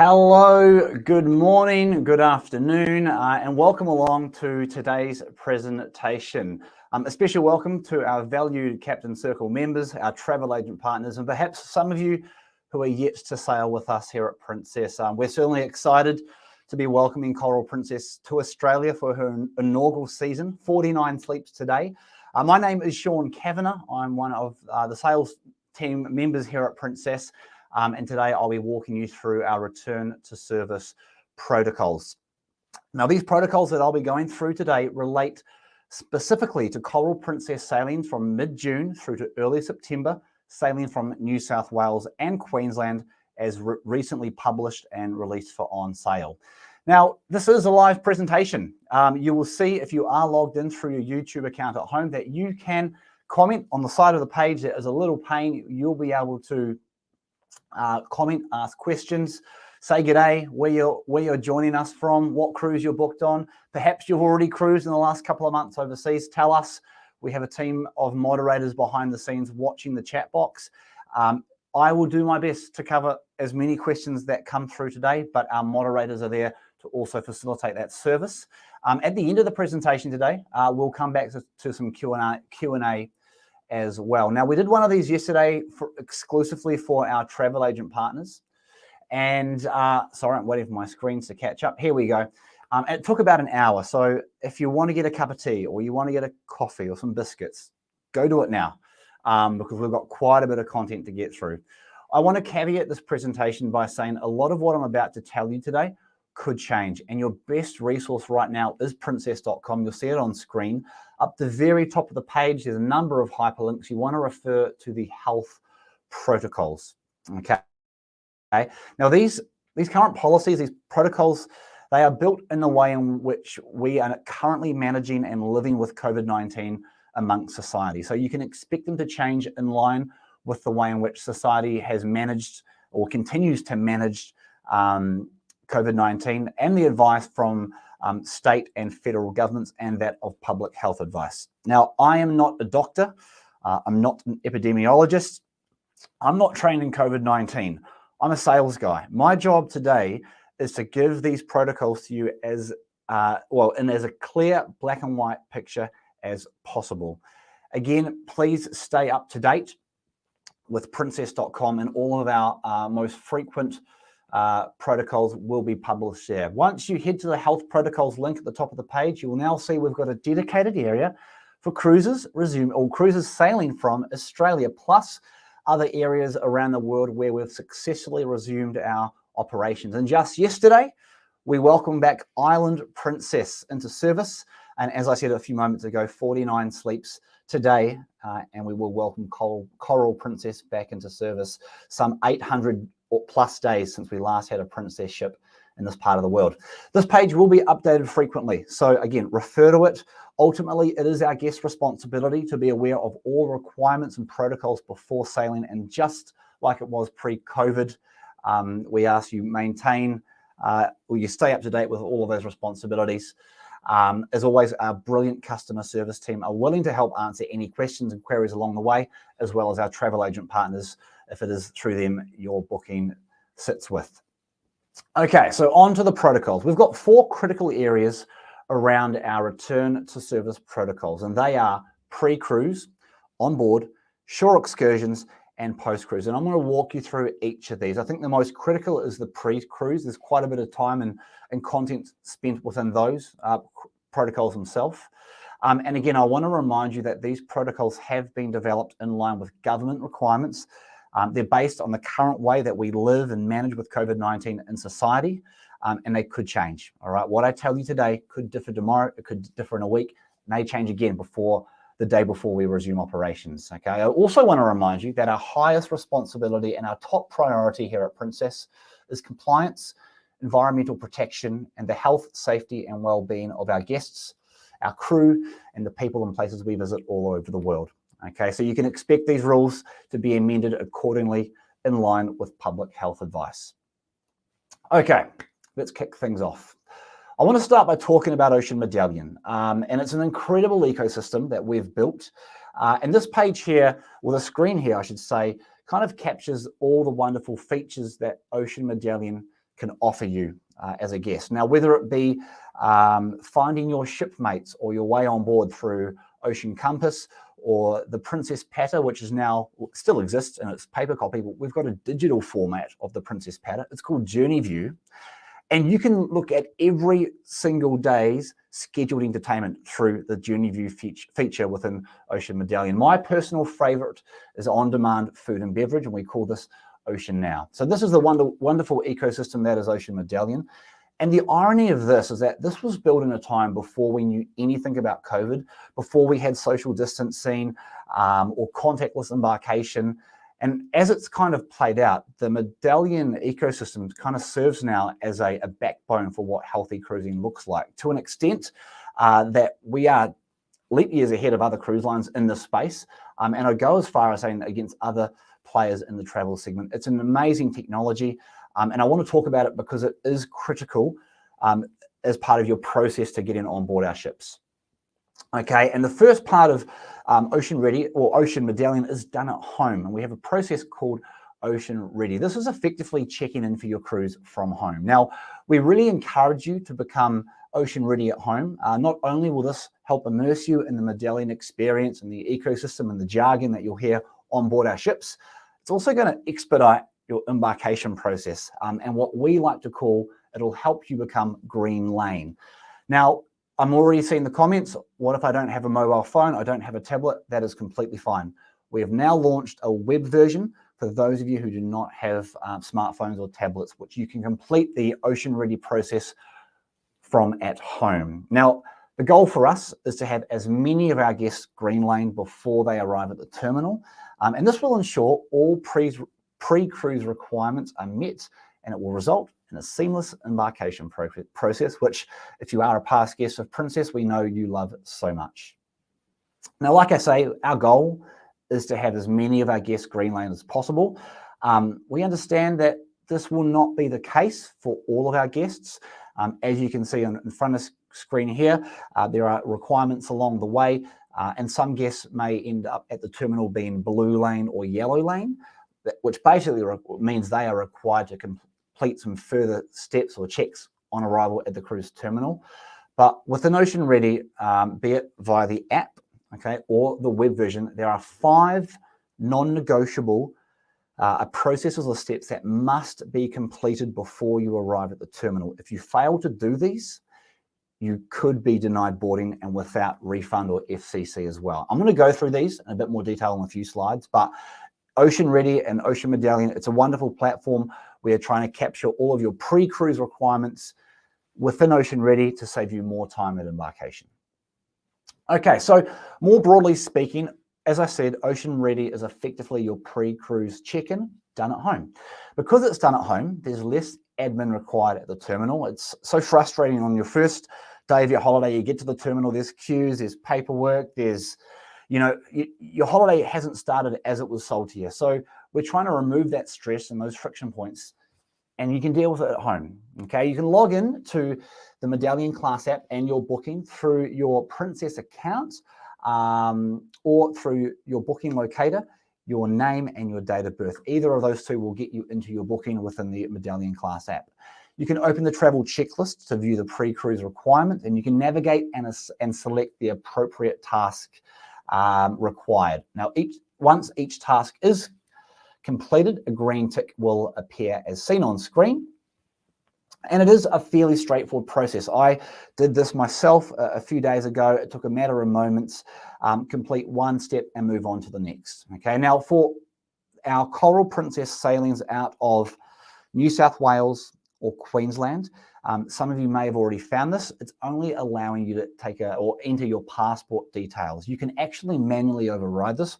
Hello, good morning, good afternoon, and welcome along to today's presentation. A special welcome to our valued Captain Circle members, our travel agent partners, and perhaps some of you who are yet to sail with us here at Princess. We're certainly excited to be welcoming Coral Princess to Australia for her inaugural season, 49 sleeps today. My name is Sean Kavanagh. I'm one of the sales team members here at Princess. And today I'll be walking you through our return to service protocols. Now, these protocols that I'll be going through today relate specifically to Coral Princess sailing from mid-June through to early September, sailing from New South Wales and Queensland as recently published and released for on sale. Now, this is a live presentation. You will see if you are logged in through your YouTube account at home that you can comment on the side of the page. There is a little pane. You'll be able to comment, ask questions, say g'day, where you're joining us from, what cruise you're booked on. Perhaps you've already cruised in the last couple of months overseas. Tell us. We have a team of moderators behind the scenes watching the chat box. I will do my best to cover as many questions that come through today, but our moderators are there to also facilitate that service. At the end of the presentation today, we'll come back to some Q&A as well. Now, we did one of these yesterday exclusively for our travel agent partners. And sorry, I'm waiting for my screens to catch up. Here we go. It took about an hour. So if you want to get a cup of tea or you want to get a coffee or some biscuits, go do it now because we've got quite a bit of content to get through. I want to caveat this presentation by saying a lot of what I'm about to tell you today could change. And your best resource right now is princess.com. You'll see it on screen. Up the very top of the page, there's a number of hyperlinks. You want to refer to the health protocols. Okay. Now, these current policies, these protocols, they are built in the way in which we are currently managing and living with COVID-19 amongst society. So you can expect them to change in line with the way in which society has managed or continues to manage COVID-19 and the advice from state and federal governments and that of public health advice. Now, I am not a doctor. I'm not an epidemiologist. I'm not trained in COVID-19. I'm a sales guy. My job today is to give these protocols to you as and as a clear black and white picture as possible. Again, please stay up to date with princess.com, and all of our most frequent protocols will be published there. Once you head to the health protocols link at the top of the page, you will now see we've got a dedicated area for cruises sailing from Australia, plus other areas around the world where we've successfully resumed our operations. And just yesterday, we welcomed back Island Princess into service. And as I said a few moments ago, 49 sleeps today, and we will welcome Coral Princess back into service, some 800 or plus days since we last had a Princess ship in this part of the world. This page will be updated frequently. So again, refer to it. Ultimately, it is our guest responsibility to be aware of all requirements and protocols before sailing. And just like it was pre-COVID, we ask you maintain, or you stay up to date with all of those responsibilities. As always, our brilliant customer service team are willing to help answer any questions and queries along the way, as well as our travel agent partners, if it is through them your booking sits with. Okay, so on to the protocols. We've got 4 critical areas around our return to service protocols, and they are pre-cruise, onboard, shore excursions, and post-cruise. And I'm going to walk you through each of these. I think the most critical is the pre-cruise. There's quite a bit of time and content spent within those protocols themselves. And again, I want to remind you that these protocols have been developed in line with government requirements. They're based on the current way that we live and manage with COVID-19 in society, and they could change. All right, what I tell you today could differ tomorrow, it could differ in a week, may change again before the day before we resume operations. Okay, I also want to remind you that our highest responsibility and our top priority here at Princess is compliance, environmental protection, and the health, safety, and well-being of our guests, our crew, and the people and places we visit all over the world. Okay, so you can expect these rules to be amended accordingly in line with public health advice. Okay, let's kick things off. I want to start by talking about Ocean Medallion, and it's an incredible ecosystem that we've built. And this page here, or the screen here, I should say, kind of captures all the wonderful features that Ocean Medallion can offer you as a guest. Now, whether it be finding your shipmates or your way on board through Ocean Compass, or the Princess Patter, which is now still exists in its paper copy, but we've got a digital format of the Princess Patter. It's called Journey View. And you can look at every single day's scheduled entertainment through the Journey View feature within Ocean Medallion. My personal favorite is on-demand food and beverage, and we call this Ocean Now. So this is the wonderful ecosystem that is Ocean Medallion. And the irony of this is that this was built in a time before we knew anything about COVID, before we had social distancing or contactless embarkation. And as it's kind of played out, the Medallion ecosystem kind of serves now as a backbone for what healthy cruising looks like, to an extent that we are leap years ahead of other cruise lines in this space. And I go as far as saying against other players in the travel segment. It's an amazing technology. And I want to talk about it because it is critical as part of your process to get in on board our ships. Okay, and the first part of Ocean Ready or Ocean Medallion is done at home, and we have a process called Ocean Ready. This is effectively checking in for your cruise from home. Now, we really encourage you to become Ocean Ready at home. Not only will this help immerse you in the Medallion experience and the ecosystem and the jargon that you'll hear on board our ships, it's also going to expedite your embarkation process, and what we like to call, it'll help you become green lane. Now, I'm already seeing the comments. What if I don't have a mobile phone? I don't have a tablet? That is completely fine. We have now launched a web version for those of you who do not have smartphones or tablets, which you can complete the Ocean Ready process from at home. Now, the goal for us is to have as many of our guests green lane before they arrive at the terminal, and this will ensure all pre-cruise requirements are met, and it will result in a seamless embarkation process, which, if you are a past guest of Princess, we know you love so much. Now, like I say, our goal is to have as many of our guests green lane as possible. We understand that this will not be the case for all of our guests. As you can see in front of the screen here, there are requirements along the way, and some guests may end up at the terminal being blue lane or yellow lane, which basically means they are required to complete some further steps or checks on arrival at the cruise terminal. But with an Ocean Ready, be it via the app, okay, or the web version, there are 5 non-negotiable processes or steps that must be completed before you arrive at the terminal. If you fail to do these, you could be denied boarding and without refund or FCC as well. I'm going to go through these in a bit more detail in a few slides, but Ocean Ready and Ocean Medallion, it's a wonderful platform. We are trying to capture all of your pre-cruise requirements within Ocean Ready to save you more time at embarkation. Okay, so more broadly speaking, as I said, Ocean Ready is effectively your pre-cruise check-in done at home. Because it's done at home, there's less admin required at the terminal. It's so frustrating on your first day of your holiday. You get to the terminal, there's queues, there's paperwork, there's, you know, your holiday hasn't started as it was sold to you. So we're trying to remove that stress and those friction points, and you can deal with it at home. Okay, you can log in to the Medallion Class app and your booking through your Princess account or through your booking locator, your name and your date of birth. Either of those two will get you into your booking within the Medallion Class app. You can open the travel checklist to view the pre-cruise requirements, and you can navigate and select the appropriate task required. Now, once each task is completed, a green tick will appear as seen on screen. And it is a fairly straightforward process. I did this myself a few days ago. It took a matter of moments, complete one step and move on to the next. Okay, now for our Coral Princess sailings out of New South Wales or Queensland, some of you may have already found this. It's only allowing you to take or enter your passport details. You can actually manually override this.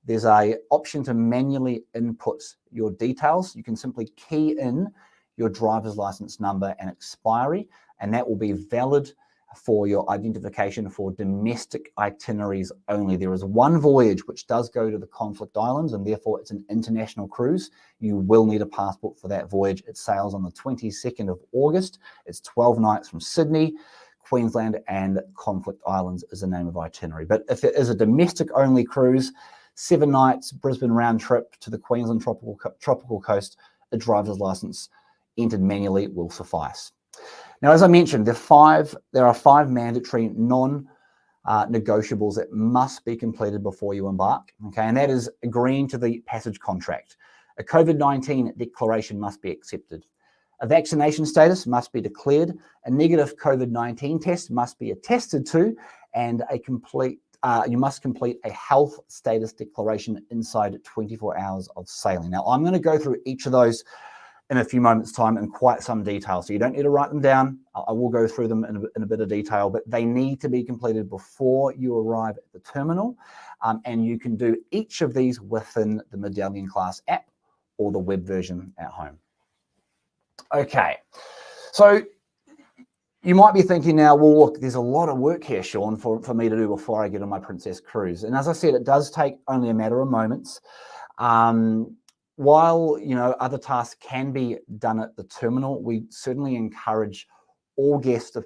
There's an option to manually input your details. You can simply key in your driver's license number and expiry, and that will be valid for your identification for domestic itineraries only. There is one voyage which does go to the conflict islands, and therefore it's an international cruise. You will need a passport for that voyage. It sails on the 22nd of August. It's 12 nights from Sydney, Queensland, and conflict islands is the name of itinerary. But if it is a domestic only cruise, 7 nights, Brisbane round trip to the Queensland tropical coast, a driver's license entered manually will suffice. Now, as I mentioned, there are five mandatory non-negotiables that must be completed before you embark, okay? And that is agreeing to the passage contract. A COVID-19 declaration must be accepted. A vaccination status must be declared. A negative COVID-19 test must be attested to, and you must complete a health status declaration inside 24 hours of sailing. Now, I'm going to go through each of those in a few moments' time in quite some detail, so you don't need to write them down. I will go through them in a bit of detail, but they need to be completed before you arrive at the terminal, and you can do each of these within the Medallion class app or the web version at home. Okay, so you might be thinking now, well, look, there's a lot of work here, Sean, for me to do before I get on my Princess cruise. And as I said, it does take only a matter of moments. While, other tasks can be done at the terminal, we certainly encourage all guests to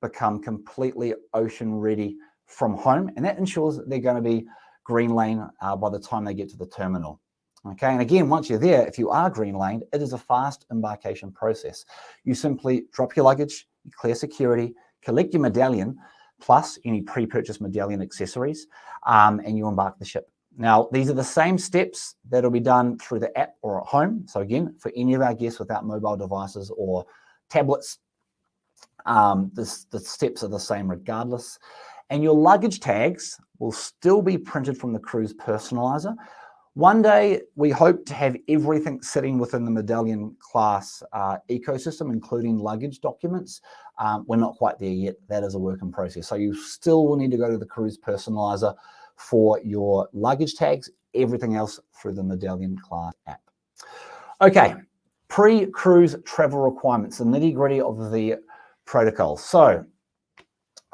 become completely ocean ready from home. And that ensures that they're going to be green lane by the time they get to the terminal. Okay, and again, once you're there, if you are green laned, it is a fast embarkation process. You simply drop your luggage, you clear security, collect your medallion, plus any pre-purchased medallion accessories, and you embark the ship. Now, these are the same steps that will be done through the app or at home. So again, for any of our guests without mobile devices or tablets, the steps are the same regardless. And your luggage tags will still be printed from the cruise personalizer. One day, we hope to have everything sitting within the Medallion class ecosystem, including luggage documents. We're not quite there yet. That is a work in process. So you still will need to go to the cruise personalizer for your luggage tags, everything else through the Medallion class app. Okay, pre-cruise travel requirements, the nitty-gritty of the protocol. So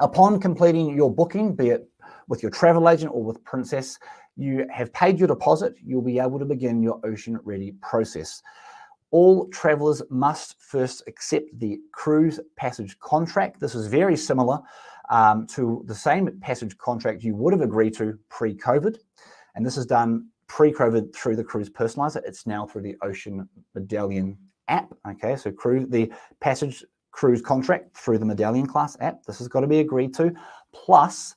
upon completing your booking, be it with your travel agent or with Princess, you have paid your deposit, you'll be able to begin your ocean ready process. All travelers must first accept the cruise passage contract. This is very similar to the same passage contract you would have agreed to pre-COVID. And this is done pre-COVID through the cruise personalizer. It's now through the Ocean Medallion app. Okay, so the passage cruise contract through the Medallion class app. This has got to be agreed to. Plus,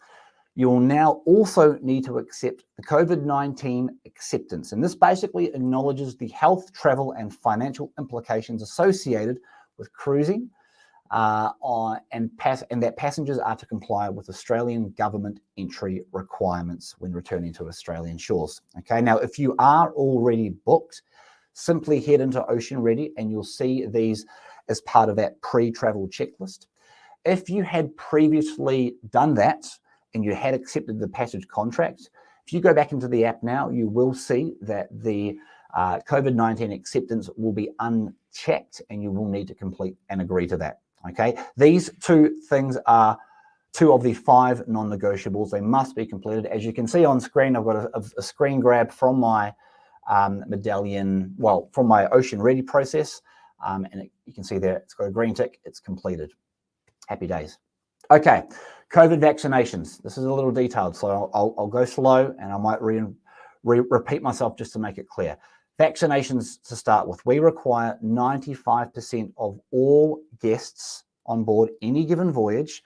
you'll now also need to accept the COVID-19 acceptance. And this basically acknowledges the health, travel, and financial implications associated with cruising, and that passengers are to comply with Australian government entry requirements when returning to Australian shores. Okay, now if you are already booked, simply head into Ocean Ready and you'll see these as part of that pre-travel checklist. If you had previously done that, and you had accepted the passage contract, if you go back into the app now, you will see that the COVID-19 acceptance will be unchecked and you will need to complete and agree to that, okay? These two things are two of the 5 non-negotiables. They must be completed. As you can see on screen, I've got a screen grab from my Medallion, from my Ocean Ready process, and you can see there, it's got a green tick, it's completed. Happy days. Okay, COVID vaccinations. This is a little detailed, so I'll go slow and I might repeat myself just to make it clear. Vaccinations to start with. We require 95% of all guests on board any given voyage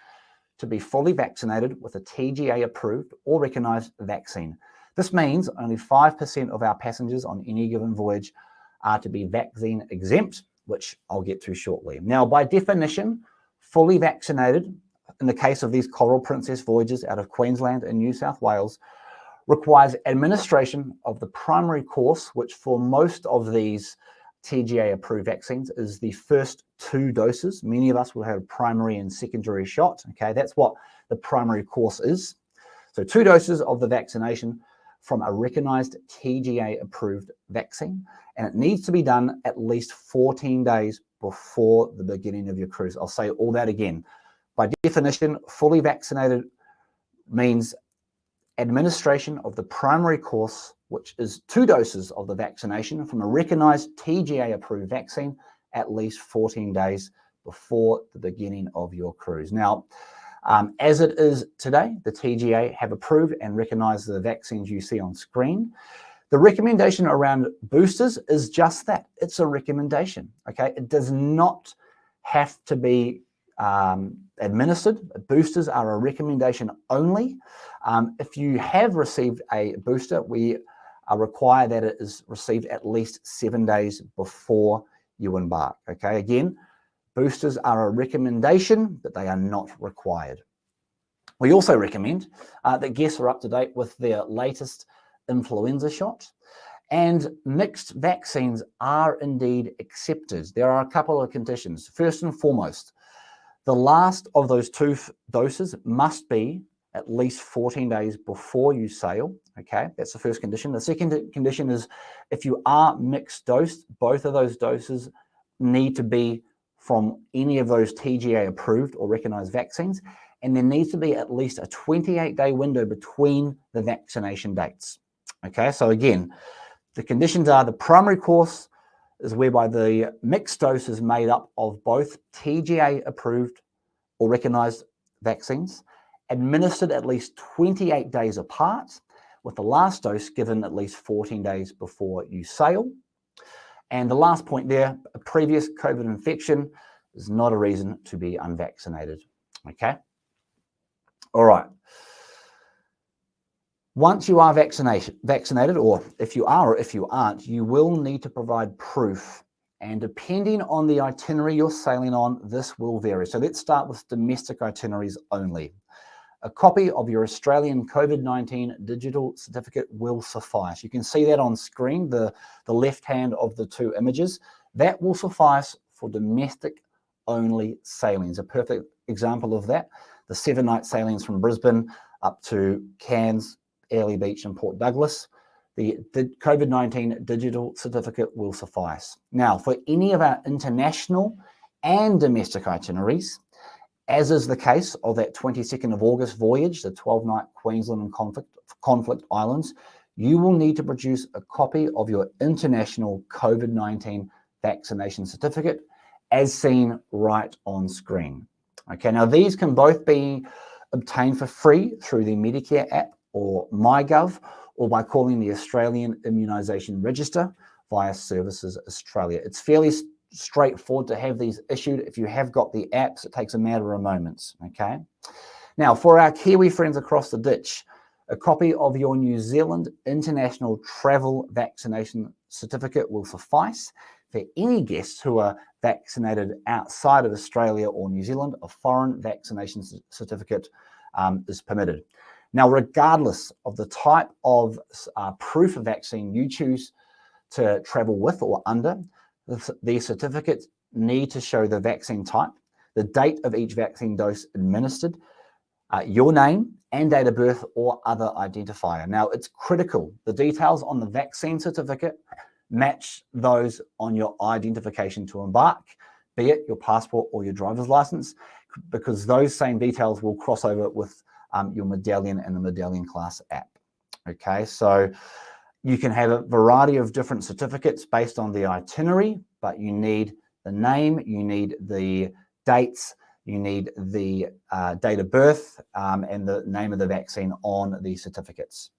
to be fully vaccinated with a TGA approved or recognized vaccine. This means only 5% of our passengers on any given voyage are to be vaccine exempt, which I'll get to shortly. Now, by definition, fully vaccinated, in the case of these Coral Princess voyages out of Queensland and New South Wales, requires administration of the primary course, which for most of these TGA approved vaccines is the first 2 doses. Many of us will have a primary and secondary shot. Okay, that's what the primary course is. So 2 doses of the vaccination from a recognized TGA approved vaccine, and it needs to be done at least 14 days before the beginning of your cruise. I'll say all that again. By definition, fully vaccinated means administration of the primary course, which is 2 doses of the vaccination from a recognized TGA approved vaccine at least 14 days before the beginning of your cruise. Now, as it is today, the TGA have approved and recognized the vaccines you see on screen. The recommendation around boosters is just that. It's a recommendation, okay? It does not have to be administered. Boosters are a recommendation only. If you have received a booster, we require that it is received at least 7 days before you embark, okay? Again, boosters are a recommendation, but they are not required. We also recommend that guests are up to date with their latest influenza shot, and mixed vaccines are indeed accepted. There are a couple of conditions. First and foremost, the last of those 2 doses must be at least 14 days before you sail, okay? That's the first condition. The second condition is if you are mixed dosed, both of those doses need to be from any of those TGA approved or recognized vaccines, and there needs to be at least a 28-day window between the vaccination dates. Okay, so again, the conditions are the primary course is whereby the mixed dose is made up of both TGA approved or recognized vaccines, administered at least 28 days apart, with the last dose given at least 14 days before you sail. And the last point there, a previous COVID infection is not a reason to be unvaccinated, okay? All right. Once you are vaccinated, or if you are or if you aren't, you will need to provide proof. And depending on the itinerary you're sailing on, this will vary. So let's start with domestic itineraries only. A copy of your Australian COVID-19 digital certificate will suffice. You can see that on screen, the left hand of the 2 images. That will suffice for domestic only sailings. A perfect example of that, the 7-night sailings from Brisbane up to Cairns, Airlie Beach and Port Douglas. The COVID-19 digital certificate will suffice. Now, for any of our international and domestic itineraries, as is the case of that 22nd of August voyage, the 12-night Queensland and conflict islands, you will need to produce a copy of your international COVID-19 vaccination certificate as seen right on screen. Okay, now these can both be obtained for free through the Medicare app or MyGov, or by calling the Australian Immunisation Register via Services Australia. It's fairly straightforward to have these issued. If you have got the apps, it takes a matter of moments, okay? Now, for our Kiwi friends across the ditch, a copy of your New Zealand International Travel Vaccination Certificate will suffice. For any guests who are vaccinated outside of Australia or New Zealand, a foreign vaccination certificate is permitted. Now, regardless of the type of proof of vaccine you choose to travel with or under, the certificates need to show the vaccine type, the date of each vaccine dose administered, your name and date of birth or other identifier. Now, it's critical. The details on the vaccine certificate match those on your identification to embark, be it your passport or your driver's license, because those same details will cross over with your Medallion and the Medallion class app. Okay, so you can have a variety of different certificates based on the itinerary, but you need the name, you need the dates, you need the date of birth and the name of the vaccine on the certificates.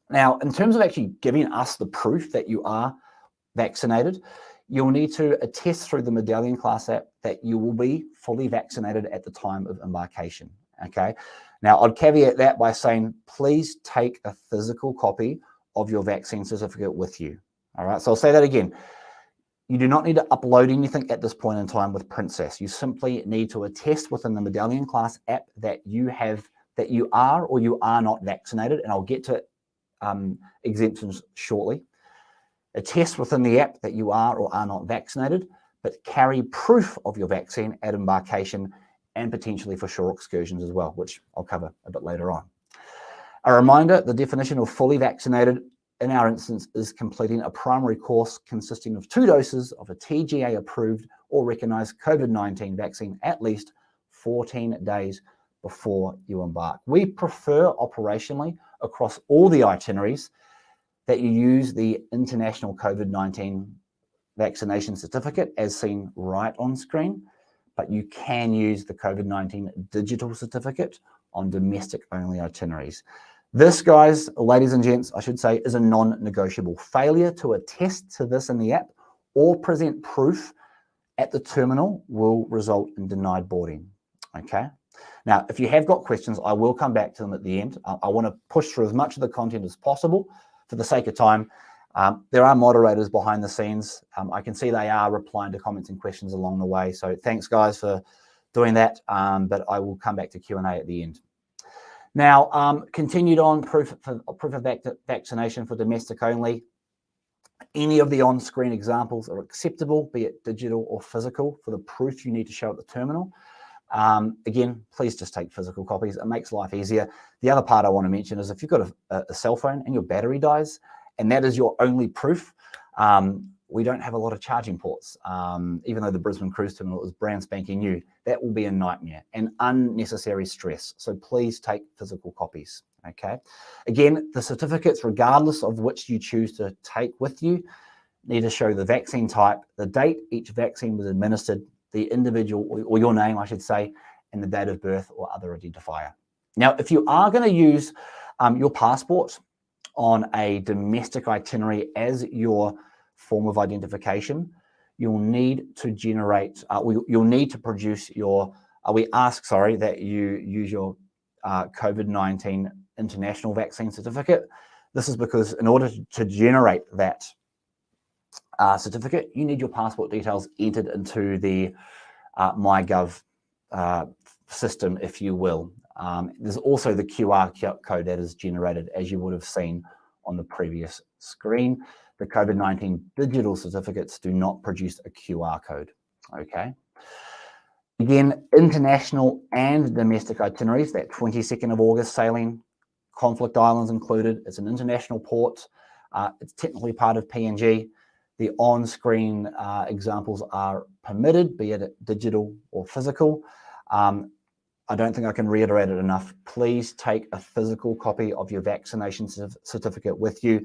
Now, in terms of actually giving us the proof that you are vaccinated, you'll need to attest through the Medallion class app that you will be fully vaccinated at the time of embarkation, okay? Now, I'd caveat that by saying, please take a physical copy of your vaccine certificate with you, all right? So I'll say that again. You do not need to upload anything at this point in time with Princess. You simply need to attest within the Medallion class app that you are or you are not vaccinated, and I'll get to exemptions shortly. Attest within the app that you are or are not vaccinated, but carry proof of your vaccine at embarkation and potentially for shore excursions as well, which I'll cover a bit later on. A reminder, the definition of fully vaccinated in our instance is completing a primary course consisting of 2 doses of a TGA approved or recognized COVID-19 vaccine at least 14 days before you embark. We prefer operationally across all the itineraries that you use the International COVID-19 Vaccination Certificate as seen right on screen, but you can use the COVID-19 digital certificate on domestic only itineraries. This, guys, ladies and gents, I should say, is a non-negotiable. Failure to attest to this in the app or present proof at the terminal will result in denied boarding. Okay. Now, if you have got questions, I will come back to them at the end. I want to push through as much of the content as possible for the sake of time. There are moderators behind the scenes. I can see they are replying to comments and questions along the way. So thanks, guys, for doing that. But I will come back to Q&A at the end. Now, continued on proof of vaccination for domestic only. Any of the on-screen examples are acceptable, be it digital or physical, for the proof you need to show at the terminal. Again, please just take physical copies. It makes life easier. The other part I want to mention is if you've got a cell phone and your battery dies, and that is your only proof, we don't have a lot of charging ports. Even though the Brisbane Cruise Terminal is brand spanking new, that will be a nightmare and unnecessary stress. So please take physical copies, okay? Again, the certificates, regardless of which you choose to take with you, need to show the vaccine type, the date each vaccine was administered, the individual, or your name, I should say, and the date of birth or other identifier. Now, if you are going to use your passport on a domestic itinerary as your form of identification, you'll need to generate, you'll need to produce your, we ask, sorry, that you use your COVID-19 international vaccine certificate. This is because in order to generate that certificate, you need your passport details entered into the MyGov system, if you will. There's also the QR code that is generated, as you would have seen on the previous screen. The COVID-19 digital certificates do not produce a QR code, okay? Again, international and domestic itineraries, that 22nd of August sailing, conflict islands included, it's an international port, it's technically part of PNG. The on-screen examples are permitted, be it digital or physical. I don't think I can reiterate it enough. Please take a physical copy of your vaccination certificate with you.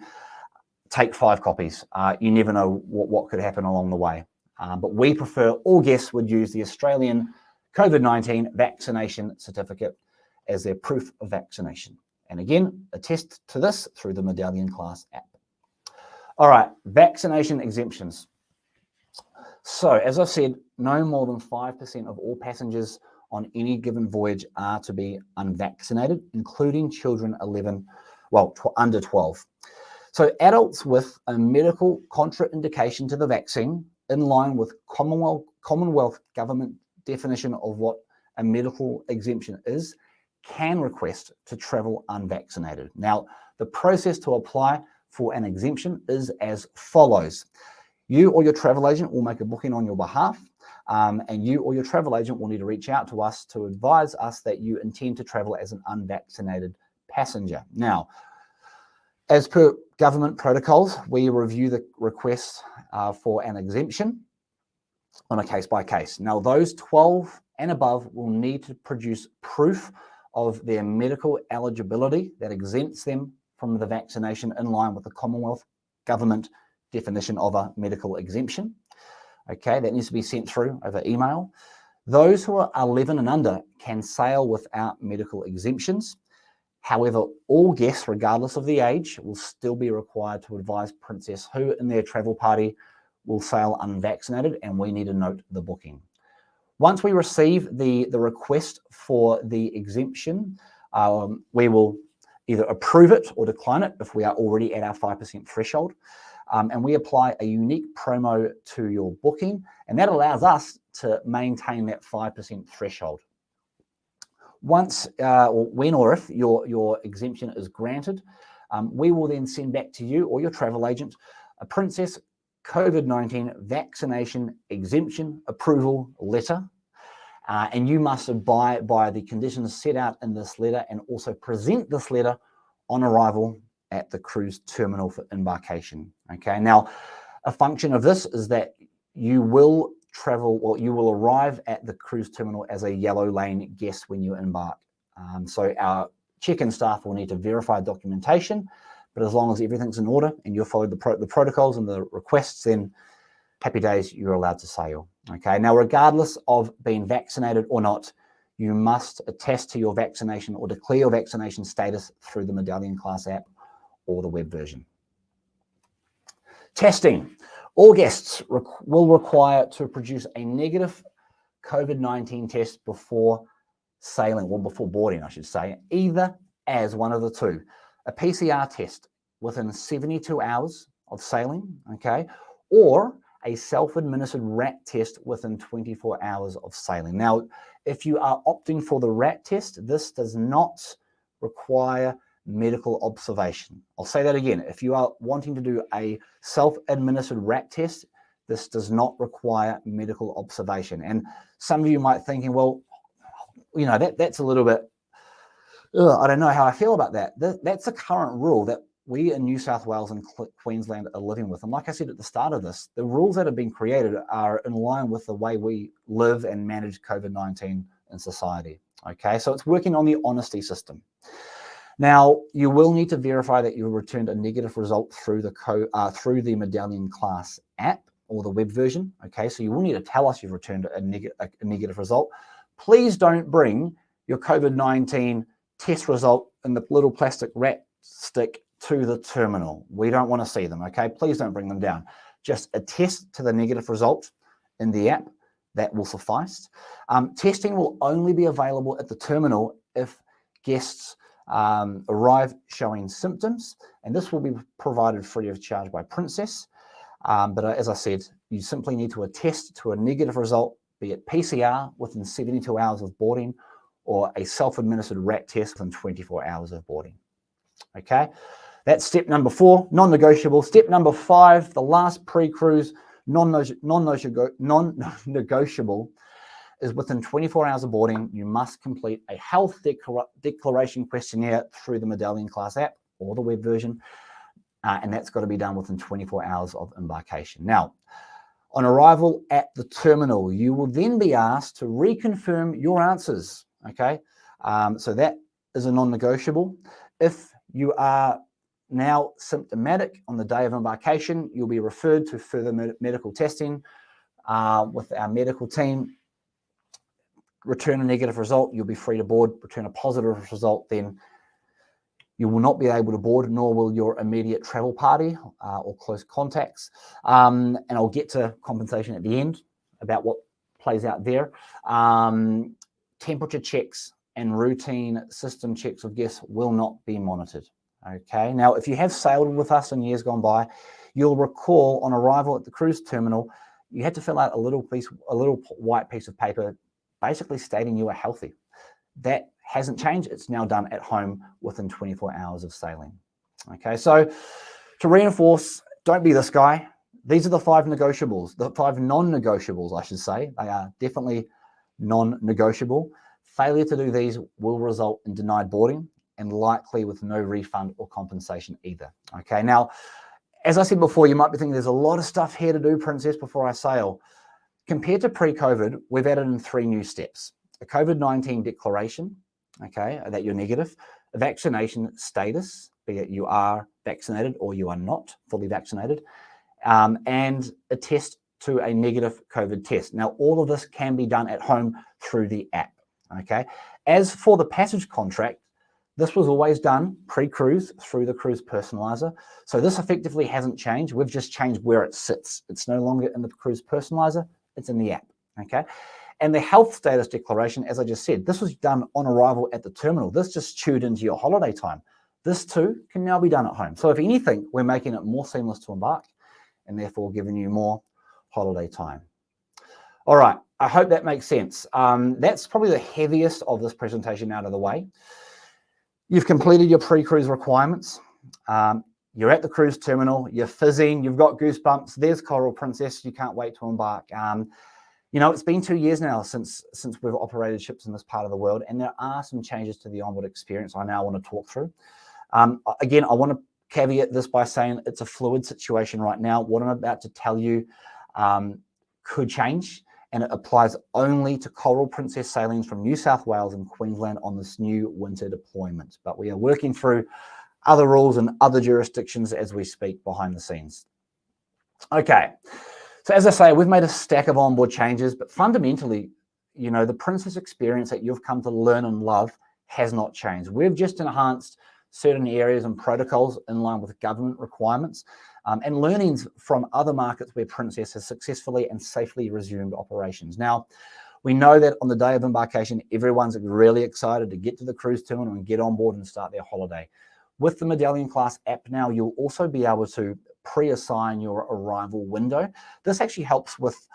Take 5 copies. You never know what could happen along the way. But we prefer, all guests would use the Australian COVID-19 vaccination certificate as their proof of vaccination. And again, attest to this through the Medallion class app. All right, vaccination exemptions. So as I've said, no more than 5% of all passengers on any given voyage are to be unvaccinated, including children under 12. So adults with a medical contraindication to the vaccine, in line with Commonwealth government definition of what a medical exemption is, can request to travel unvaccinated. Now, the process to apply for an exemption is as follows. You or your travel agent will make a booking on your behalf, and you or your travel agent will need to reach out to us to advise us that you intend to travel as an unvaccinated passenger. Now, as per government protocols, we review the request for an exemption on a case-by-case. Now, those 12 and above will need to produce proof of their medical eligibility that exempts them from the vaccination in line with the Commonwealth government definition of a medical exemption. Okay, that needs to be sent through over email. Those who are 11 and under can sail without medical exemptions. However, all guests, regardless of the age, will still be required to advise Princess who in their travel party will sail unvaccinated, and we need to note the booking. Once we receive the request for the exemption, we will either approve it or decline it if we are already at our 5% threshold. And we apply a unique promo to your booking, and that allows us to maintain that 5% threshold. Once, when or if your exemption is granted, we will then send back to you or your travel agent a Princess COVID-19 vaccination exemption approval letter, and you must abide by the conditions set out in this letter and also present this letter on arrival at the cruise terminal for embarkation. Okay, now a function of this is that you will travel, or you will arrive at the cruise terminal as a yellow lane guest when you embark. So our check-in staff will need to verify documentation, but as long as everything's in order and you've followed the protocols and the requests, then happy days, you're allowed to sail. Okay, now regardless of being vaccinated or not, you must attest to your vaccination or declare your vaccination status through the Medallion class app or the web version. Testing. All guests will require to produce a negative COVID-19 test before sailing, or before boarding, I should say, either as one of the two, a PCR test within 72 hours of sailing, okay, or a self-administered RAT test within 24 hours of sailing. Now, if you are opting for the RAT test, this does not require medical observation. I'll say that again. If you are wanting to do a self-administered RAT test, this does not require medical observation. And some of you might be thinking, well, you know, that's a little bit, I don't know how I feel about that. That's a current rule that we in New South Wales and Queensland are living with. And like I said at the start of this, the rules that have been created are in line with the way we live and manage COVID-19 in society. Okay, so it's working on the honesty system. Now, you will need to verify that you returned a negative result through the Medallion class app or the web version. Okay, so you will need to tell us you've returned a negative result. Please don't bring your COVID-19 test result in the little plastic RAT stick to the terminal. We don't want to see them, okay? Please don't bring them down. Just attest to the negative result in the app. That will suffice. Testing will only be available at the terminal if guests arrive showing symptoms, and this will be provided free of charge by Princess. But as I said, you simply need to attest to a negative result, be it PCR within 72 hours of boarding or a self-administered RAT test within 24 hours of boarding. Okay, that's step number 4, non-negotiable. Step number 5, the last pre-cruise non-negotiable is within 24 hours of boarding, you must complete a health declaration questionnaire through the Medallion class app or the web version, and that's got to be done within 24 hours of embarkation. Now, on arrival at the terminal, you will then be asked to reconfirm your answers, okay? So that is a non-negotiable. If you are now symptomatic on the day of embarkation, you'll be referred to further medical testing with our medical team. Return a negative result, you'll be free to board. Return a positive result, then you will not be able to board, nor will your immediate travel party or close contacts. And I'll get to compensation at the end about what plays out there. Temperature checks and routine system checks of guests will not be monitored. Okay, now if you have sailed with us in years gone by, you'll recall on arrival at the cruise terminal, you had to fill out a little white piece of paper basically stating you are healthy. That hasn't changed. It's now done at home within 24 hours of sailing. Okay, so to reinforce, don't be this guy. These are the 5 negotiables, the 5 non-negotiables, I should say. They are definitely non-negotiable. Failure to do these will result in denied boarding and likely with no refund or compensation either. Okay, now, as I said before, you might be thinking there's a lot of stuff here to do, Princess, before I sail. Compared to pre-COVID, we've added in 3 new steps. A COVID-19 declaration, okay, that you're negative, a vaccination status, be it you are vaccinated or you are not fully vaccinated, and a test to a negative COVID test. Now, all of this can be done at home through the app, okay? As for the passage contract, this was always done pre-cruise through the cruise personalizer. So this effectively hasn't changed. We've just changed where it sits. It's no longer in the cruise personalizer, it's in the app, okay? And the health status declaration, as I just said, this was done on arrival at the terminal. This just chewed into your holiday time. This too can now be done at home. So if anything, we're making it more seamless to embark and therefore giving you more holiday time. All right, I hope that makes sense. That's probably the heaviest of this presentation out of the way. You've completed your pre-cruise requirements. You're at the cruise terminal, you're fizzing, you've got goosebumps. There's Coral Princess, you can't wait to embark. You know, it's been 2 years now since we've operated ships in this part of the world, and there are some changes to the onboard experience I now want to talk through. Again, I want to caveat this by saying it's a fluid situation right now. What I'm about to tell you could change, and it applies only to Coral Princess sailings from New South Wales and Queensland on this new winter deployment. But we are working through other rules and other jurisdictions as we speak behind the scenes. Okay, so as I say, we've made a stack of onboard changes, but fundamentally, you know, the Princess experience that you've come to learn and love has not changed. We've just enhanced certain areas and protocols in line with government requirements and learnings from other markets where Princess has successfully and safely resumed operations. Now, we know that on the day of embarkation, everyone's really excited to get to the cruise terminal and get on board and start their holiday. With the Medallion Class app now, you'll also be able to pre-assign your arrival window. This actually helps with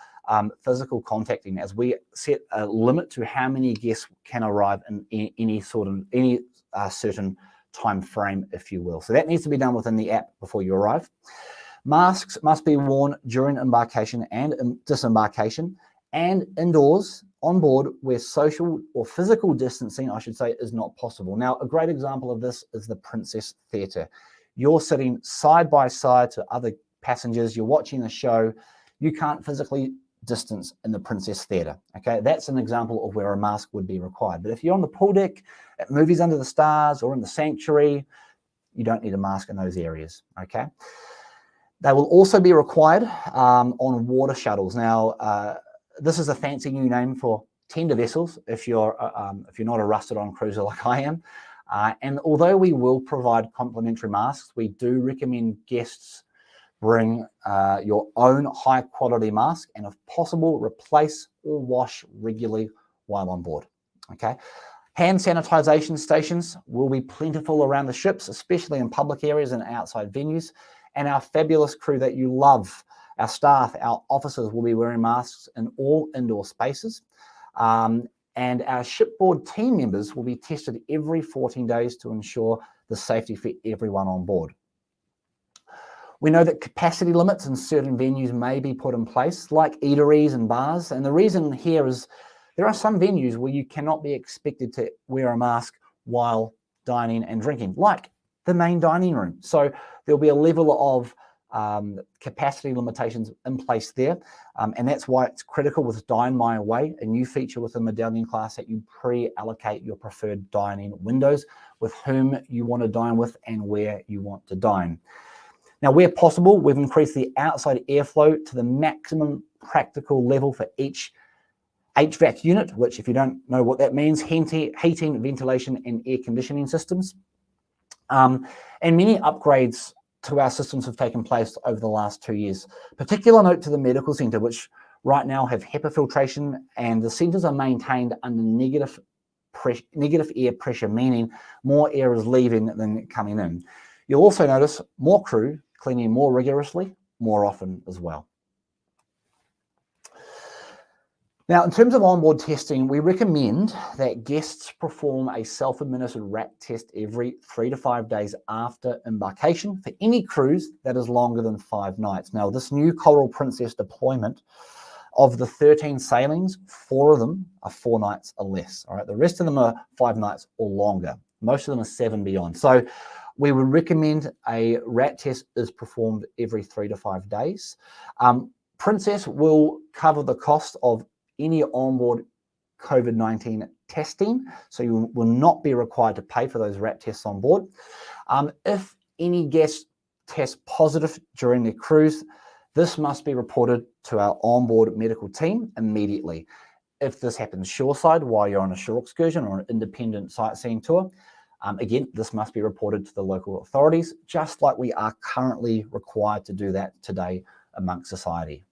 physical contacting, as we set a limit to how many guests can arrive in any certain time frame, if you will. So that needs to be done within the app before you arrive. Masks must be worn during embarkation and disembarkation, and indoors on board where social or physical distancing, I should say, is not possible. Now, a great example of this is the Princess Theatre. You're sitting side by side to other passengers, you're watching a show, you can't physically distance in the Princess Theatre, okay? That's an example of where a mask would be required. But if you're on the pool deck, at Movies Under the Stars, or in the Sanctuary, you don't need a mask in those areas, okay? They will also be required on water shuttles. Now, this is a fancy new name for tender vessels if you're not a rusted-on cruiser like I am. And although we will provide complimentary masks, we do recommend guests bring your own high-quality mask, and if possible, replace or wash regularly while on board. Okay. Hand sanitization stations will be plentiful around the ships, especially in public areas and outside venues. And our fabulous crew that you love, our staff, our officers, will be wearing masks in all indoor spaces. And our shipboard team members will be tested every 14 days to ensure the safety for everyone on board. We know that capacity limits in certain venues may be put in place, like eateries and bars. And the reason here is there are some venues where you cannot be expected to wear a mask while dining and drinking, like the main dining room. So there'll be a level of capacity limitations in place there. And that's why it's critical with Dine My Way, a new feature with the Medallion class, that you pre-allocate your preferred dining windows with whom you want to dine with and where you want to dine. Now, where possible, we've increased the outside airflow to the maximum practical level for each HVAC unit, which, if you don't know what that means, heating, ventilation, and air conditioning systems. And many upgrades to our systems have taken place over the last 2 years. Particular note to the medical centre, which right now have HEPA filtration, and the centres are maintained under negative air pressure, meaning more air is leaving than coming in. You'll also notice more crew cleaning more rigorously, more often as well. Now, in terms of onboard testing, we recommend that guests perform a self-administered rat test every 3 to 5 days after embarkation for any cruise that is longer than 5 nights. Now, this new Coral Princess deployment, of the 13 sailings, 4 of them are 4 nights or less. All right, the rest of them are 5 nights or longer. Most of them are 7 beyond. So we would recommend a rat test is performed every 3 to 5 days. Princess will cover the cost of any onboard COVID-19 testing, so you will not be required to pay for those rat tests on board. If any guest tests positive during their cruise, this must be reported to our onboard medical team immediately. If this happens shoreside while you're on a shore excursion or an independent sightseeing tour, again, this must be reported to the local authorities, just like we are currently required to do that today amongst society.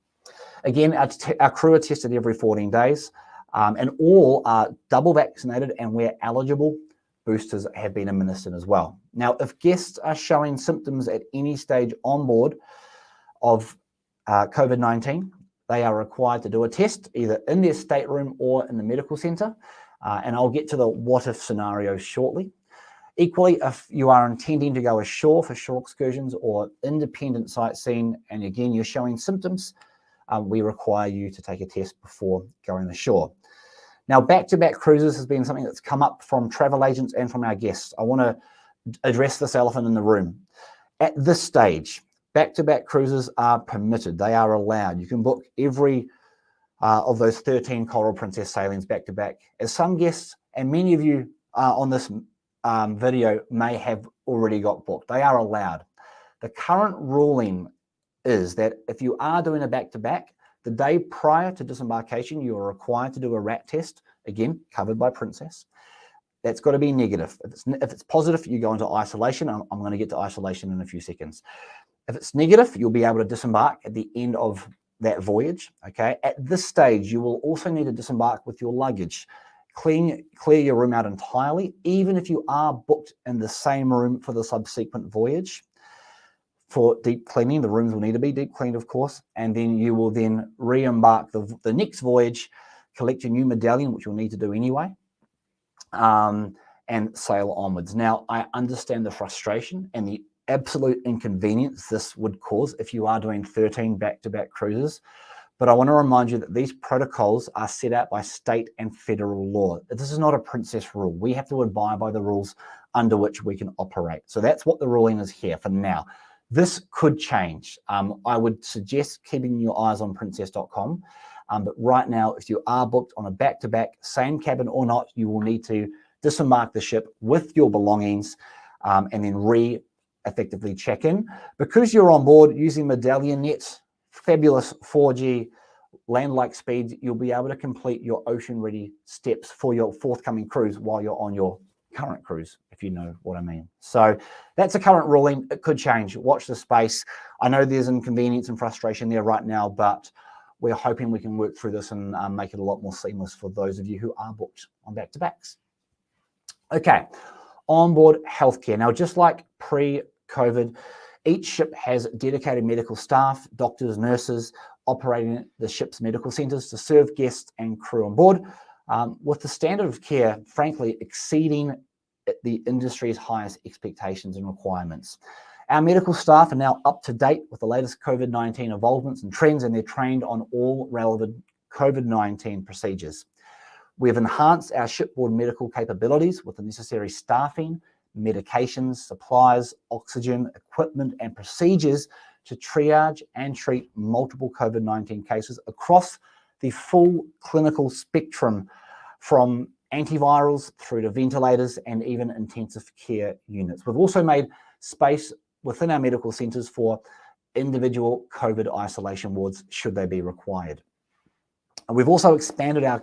Again, our crew are tested every 14 days, and all are double vaccinated, and where eligible, boosters have been administered as well. Now, if guests are showing symptoms at any stage on board of COVID-19, they are required to do a test either in their stateroom or in the medical centre, and I'll get to the what-if scenarios shortly. Equally, if you are intending to go ashore for shore excursions or independent sightseeing, and again, you're showing symptoms, we require you to take a test before going ashore. Now, back-to-back cruises has been something that's come up from travel agents and from our guests. I want to address this elephant in the room. At this stage, back-to-back cruises are permitted. They are allowed. You can book every of those 13 Coral Princess sailings back-to-back. As some guests, and many of you on this video may have already got booked. They are allowed. The current ruling is that if you are doing a back-to-back, The day prior to disembarkation, you are required to do a rat test, again, covered by Princess. That's got to be negative. If it's positive, you go into isolation. I'm going to get to isolation in a few seconds. If it's negative, you'll be able to disembark at the end of that voyage, okay? At this stage, you will also need to disembark with your luggage. Clear your room out entirely, even if you are booked in the same room for the subsequent voyage. For deep cleaning, the rooms will need to be deep cleaned, of course, and then you will then re-embark the next voyage, collect your new medallion, which you'll need to do anyway, and sail onwards. Now, I understand the frustration and the absolute inconvenience this would cause if you are doing 13 back-to-back cruises, but I want to remind you that these protocols are set out by state and federal law. This is not a Princess rule. We have to abide by the rules under which we can operate. So that's what the ruling is here for now. This could change. I would suggest keeping your eyes on princess.com. But right now, if you are booked on a back-to-back, same cabin or not, you will need to disembark the ship with your belongings and then effectively check in. Because you're on board using Medallion net, fabulous 4G land-like speeds, you'll be able to complete your ocean-ready steps for your forthcoming cruise while you're on your current cruise, if you know what I mean. So that's a current ruling. It could change. Watch the space. I know there's inconvenience and frustration there right now, but we're hoping we can work through this and make it a lot more seamless for those of you who are booked on back-to-backs. Okay, onboard healthcare. Now, just like pre-COVID, each ship has dedicated medical staff, doctors, nurses, operating the ship's medical centres to serve guests and crew on board, with the standard of care, frankly, exceeding the industry's highest expectations and requirements. Our medical staff are now up to date with the latest COVID-19 evolvements and trends, and they're trained on all relevant COVID-19 procedures. We have enhanced our shipboard medical capabilities with the necessary staffing, medications, supplies, oxygen, equipment, and procedures to triage and treat multiple COVID-19 cases across the full clinical spectrum, from antivirals through to ventilators and even intensive care units. We've also made space within our medical centres for individual COVID isolation wards should they be required. And we've also expanded our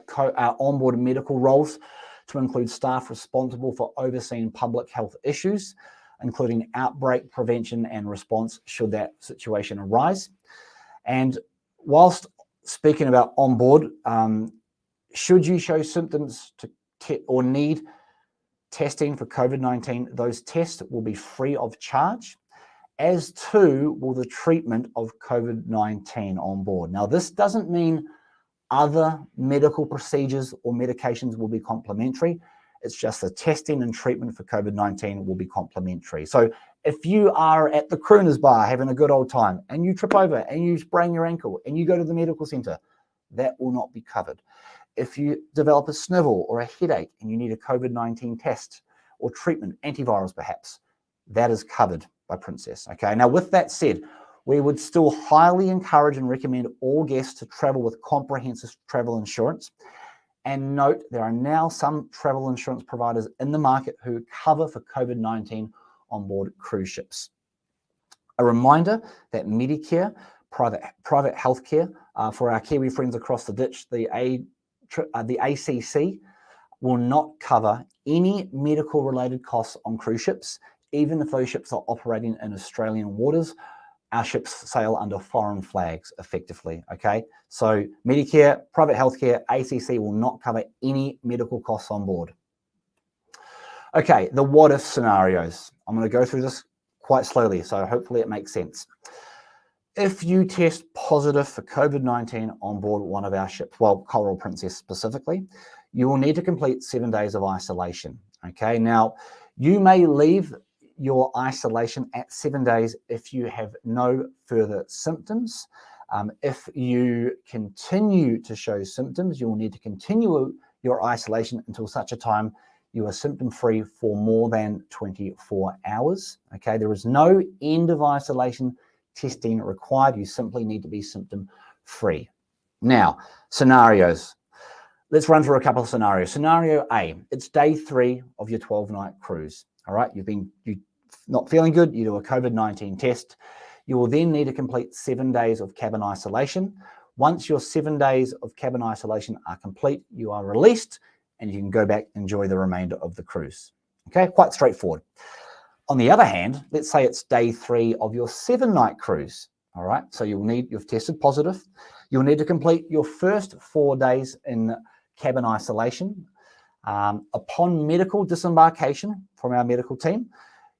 onboard medical roles to include staff responsible for overseeing public health issues, including outbreak prevention and response should that situation arise. And whilst speaking about onboard, should you show symptoms or need testing for COVID-19, those tests will be free of charge, as too will the treatment of COVID-19 on board. Now, this doesn't mean other medical procedures or medications will be complimentary. It's just the testing and treatment for COVID-19 will be complimentary. So if you are at the crooner's bar having a good old time and you trip over and you sprain your ankle and you go to the medical centre, that will not be covered. If you develop a snivel or a headache and you need a COVID-19 test or treatment, antivirals perhaps, that is covered by Princess. Okay, now with that said, we would still highly encourage and recommend all guests to travel with comprehensive travel insurance. And note, there are now some travel insurance providers in the market who cover for COVID-19 on board cruise ships. A reminder that Medicare, private healthcare for our Kiwi friends across the ditch, the ACC, will not cover any medical related costs on cruise ships, even if those ships are operating in Australian waters. Our ships sail under foreign flags effectively, okay? So Medicare, private healthcare, ACC will not cover any medical costs on board. Okay, the what if scenarios. I'm going to go through this quite slowly, so hopefully it makes sense. If you test positive for COVID-19 on board one of our ships, well, Coral Princess specifically, you will need to complete 7 days of isolation, okay? Now, you may leave your isolation at 7 days if you have no further symptoms. If you continue to show symptoms, you will need to continue your isolation until such a time you are symptom-free for more than 24 hours. Okay, there is no end of isolation testing required. You simply need to be symptom-free. Now, scenarios. Let's run through a couple of scenarios. Scenario A, it's day 3 of your 12-night cruise. All right, you're not feeling good, you do a COVID-19 test. You will then need to complete 7 days of cabin isolation Once your 7 days of cabin isolation are complete, you are released and you can go back and enjoy the remainder of the cruise. Okay, quite straightforward. On the other hand, let's say it's day 3 of your 7-night cruise. All right, so you've tested positive. You'll need to complete your first 4 days in cabin isolation. Upon medical disembarkation from our medical team,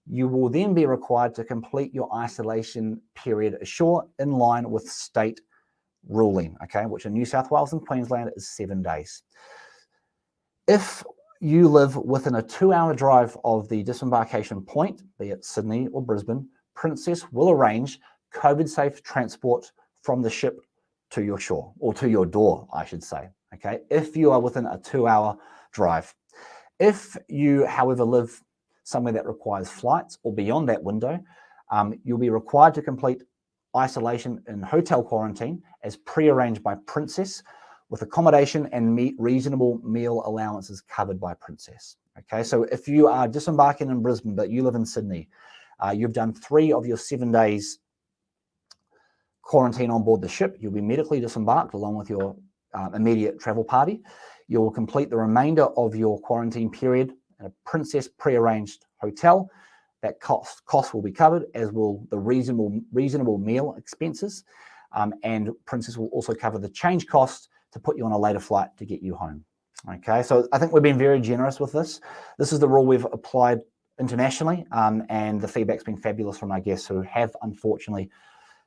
you will then be required to complete your isolation period ashore in line with state ruling, okay, which in New South Wales and Queensland is 7 days. If you live within a 2-hour drive of the disembarkation point, be it Sydney or Brisbane, Princess will arrange COVID-safe transport from the ship to your shore, or to your door, I should say, okay, if you are within a 2-hour drive. If you, however, live somewhere that requires flights or beyond that window, you'll be required to complete isolation in hotel quarantine as pre-arranged by Princess, with accommodation and reasonable meal allowances covered by Princess. Okay, so if you are disembarking in Brisbane but you live in Sydney, you've done 3 of your 7 days quarantine on board the ship, you'll be medically disembarked along with your immediate travel party. You will complete the remainder of your quarantine period in a Princess pre-arranged hotel. That cost will be covered, as will the reasonable meal expenses, and Princess will also cover the change cost to put you on a later flight to get you home. Okay, so I think we've been very generous with this. This is the rule we've applied internationally, and the feedback's been fabulous from our guests who have unfortunately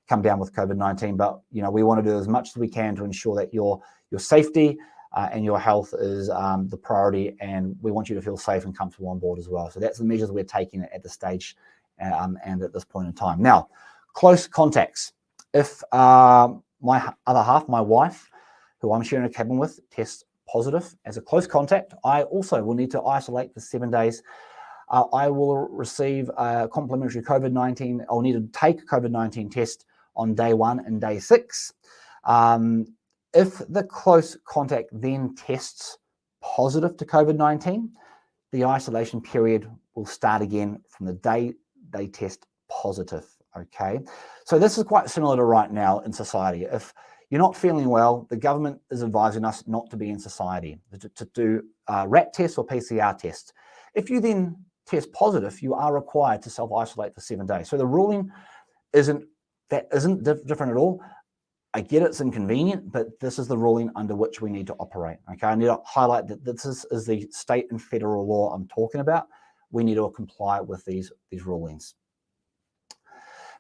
come down with COVID-19. But we want to do as much as we can to ensure that your safety and your health is the priority, and we want you to feel safe and comfortable on board as well. So that's the measures we're taking at this stage and at this point in time. Now, close contacts. If my other half, my wife, who I'm sharing a cabin with, tests positive as a close contact, I also will need to isolate for 7 days. I will receive a complimentary COVID-19. I'll need to take a COVID-19 test on day 1 and day 6. If the close contact then tests positive to COVID-19, the isolation period will start again from the day they test positive, okay? So this is quite similar to right now in society. If you're not feeling well, the government is advising us not to be in society, to do RAT tests or PCR tests. If you then test positive, you are required to self-isolate for 7 days. So the ruling isn't different at all. I get it's inconvenient, but this is the ruling under which we need to operate. Okay, I need to highlight that this is the state and federal law I'm talking about. We need to comply with these rulings.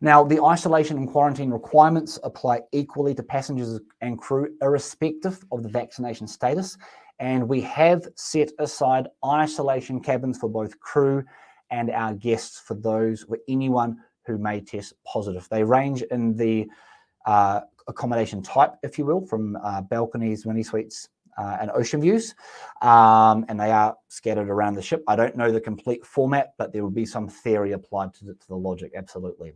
Now, the isolation and quarantine requirements apply equally to passengers and crew, irrespective of the vaccination status. And we have set aside isolation cabins for both crew and our guests for anyone who may test positive. They range in the accommodation type, if you will, from balconies, mini suites, and ocean views, and they are scattered around the ship. I don't know the complete format, but there will be some theory applied to the logic, absolutely.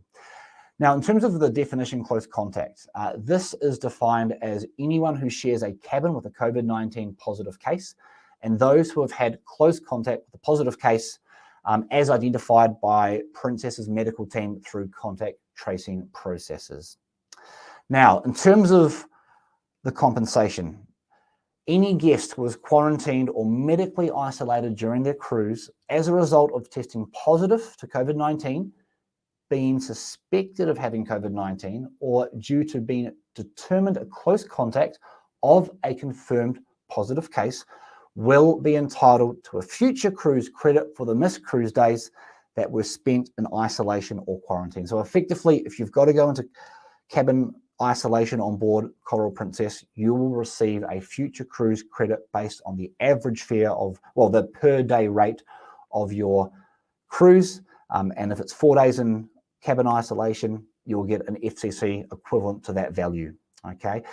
Now, in terms of the definition close contact, this is defined as anyone who shares a cabin with a COVID-19 positive case, and those who have had close contact with a positive case as identified by Princess's medical team through contact tracing processes. Now, in terms of the compensation, any guest who was quarantined or medically isolated during their cruise as a result of testing positive to COVID-19, being suspected of having COVID-19, or due to being determined a close contact of a confirmed positive case, will be entitled to a future cruise credit for the missed cruise days that were spent in isolation or quarantine. So effectively, if you've got to go into cabin isolation on board Coral Princess, you will receive a future cruise credit based on the average fare of, well, the per day rate of your cruise. And if it's 4 days in cabin isolation, you'll get an FCC equivalent to that value, okay?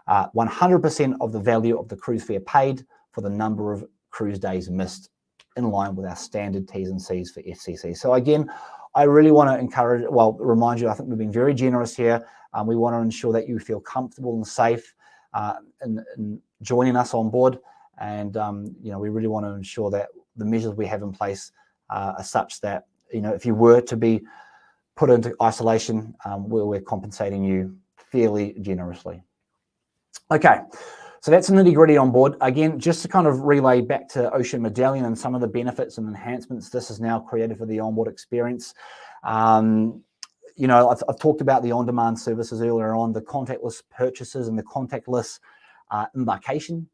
100% of the value of the cruise fare paid for the number of cruise days missed, in line with our standard T's and C's for FCC. So again, I really want to remind you, I think we've been very generous here. We want to ensure that you feel comfortable and safe in joining us on board. And, we really want to ensure that the measures we have in place are such that, if you were to be put into isolation, we're compensating you fairly generously. Okay, so that's the nitty-gritty on board. Again, just to kind of relay back to Ocean Medallion and some of the benefits and enhancements this has now created for the onboard experience. You know, I've talked about the on-demand services earlier on, the contactless purchases and the contactless embarkation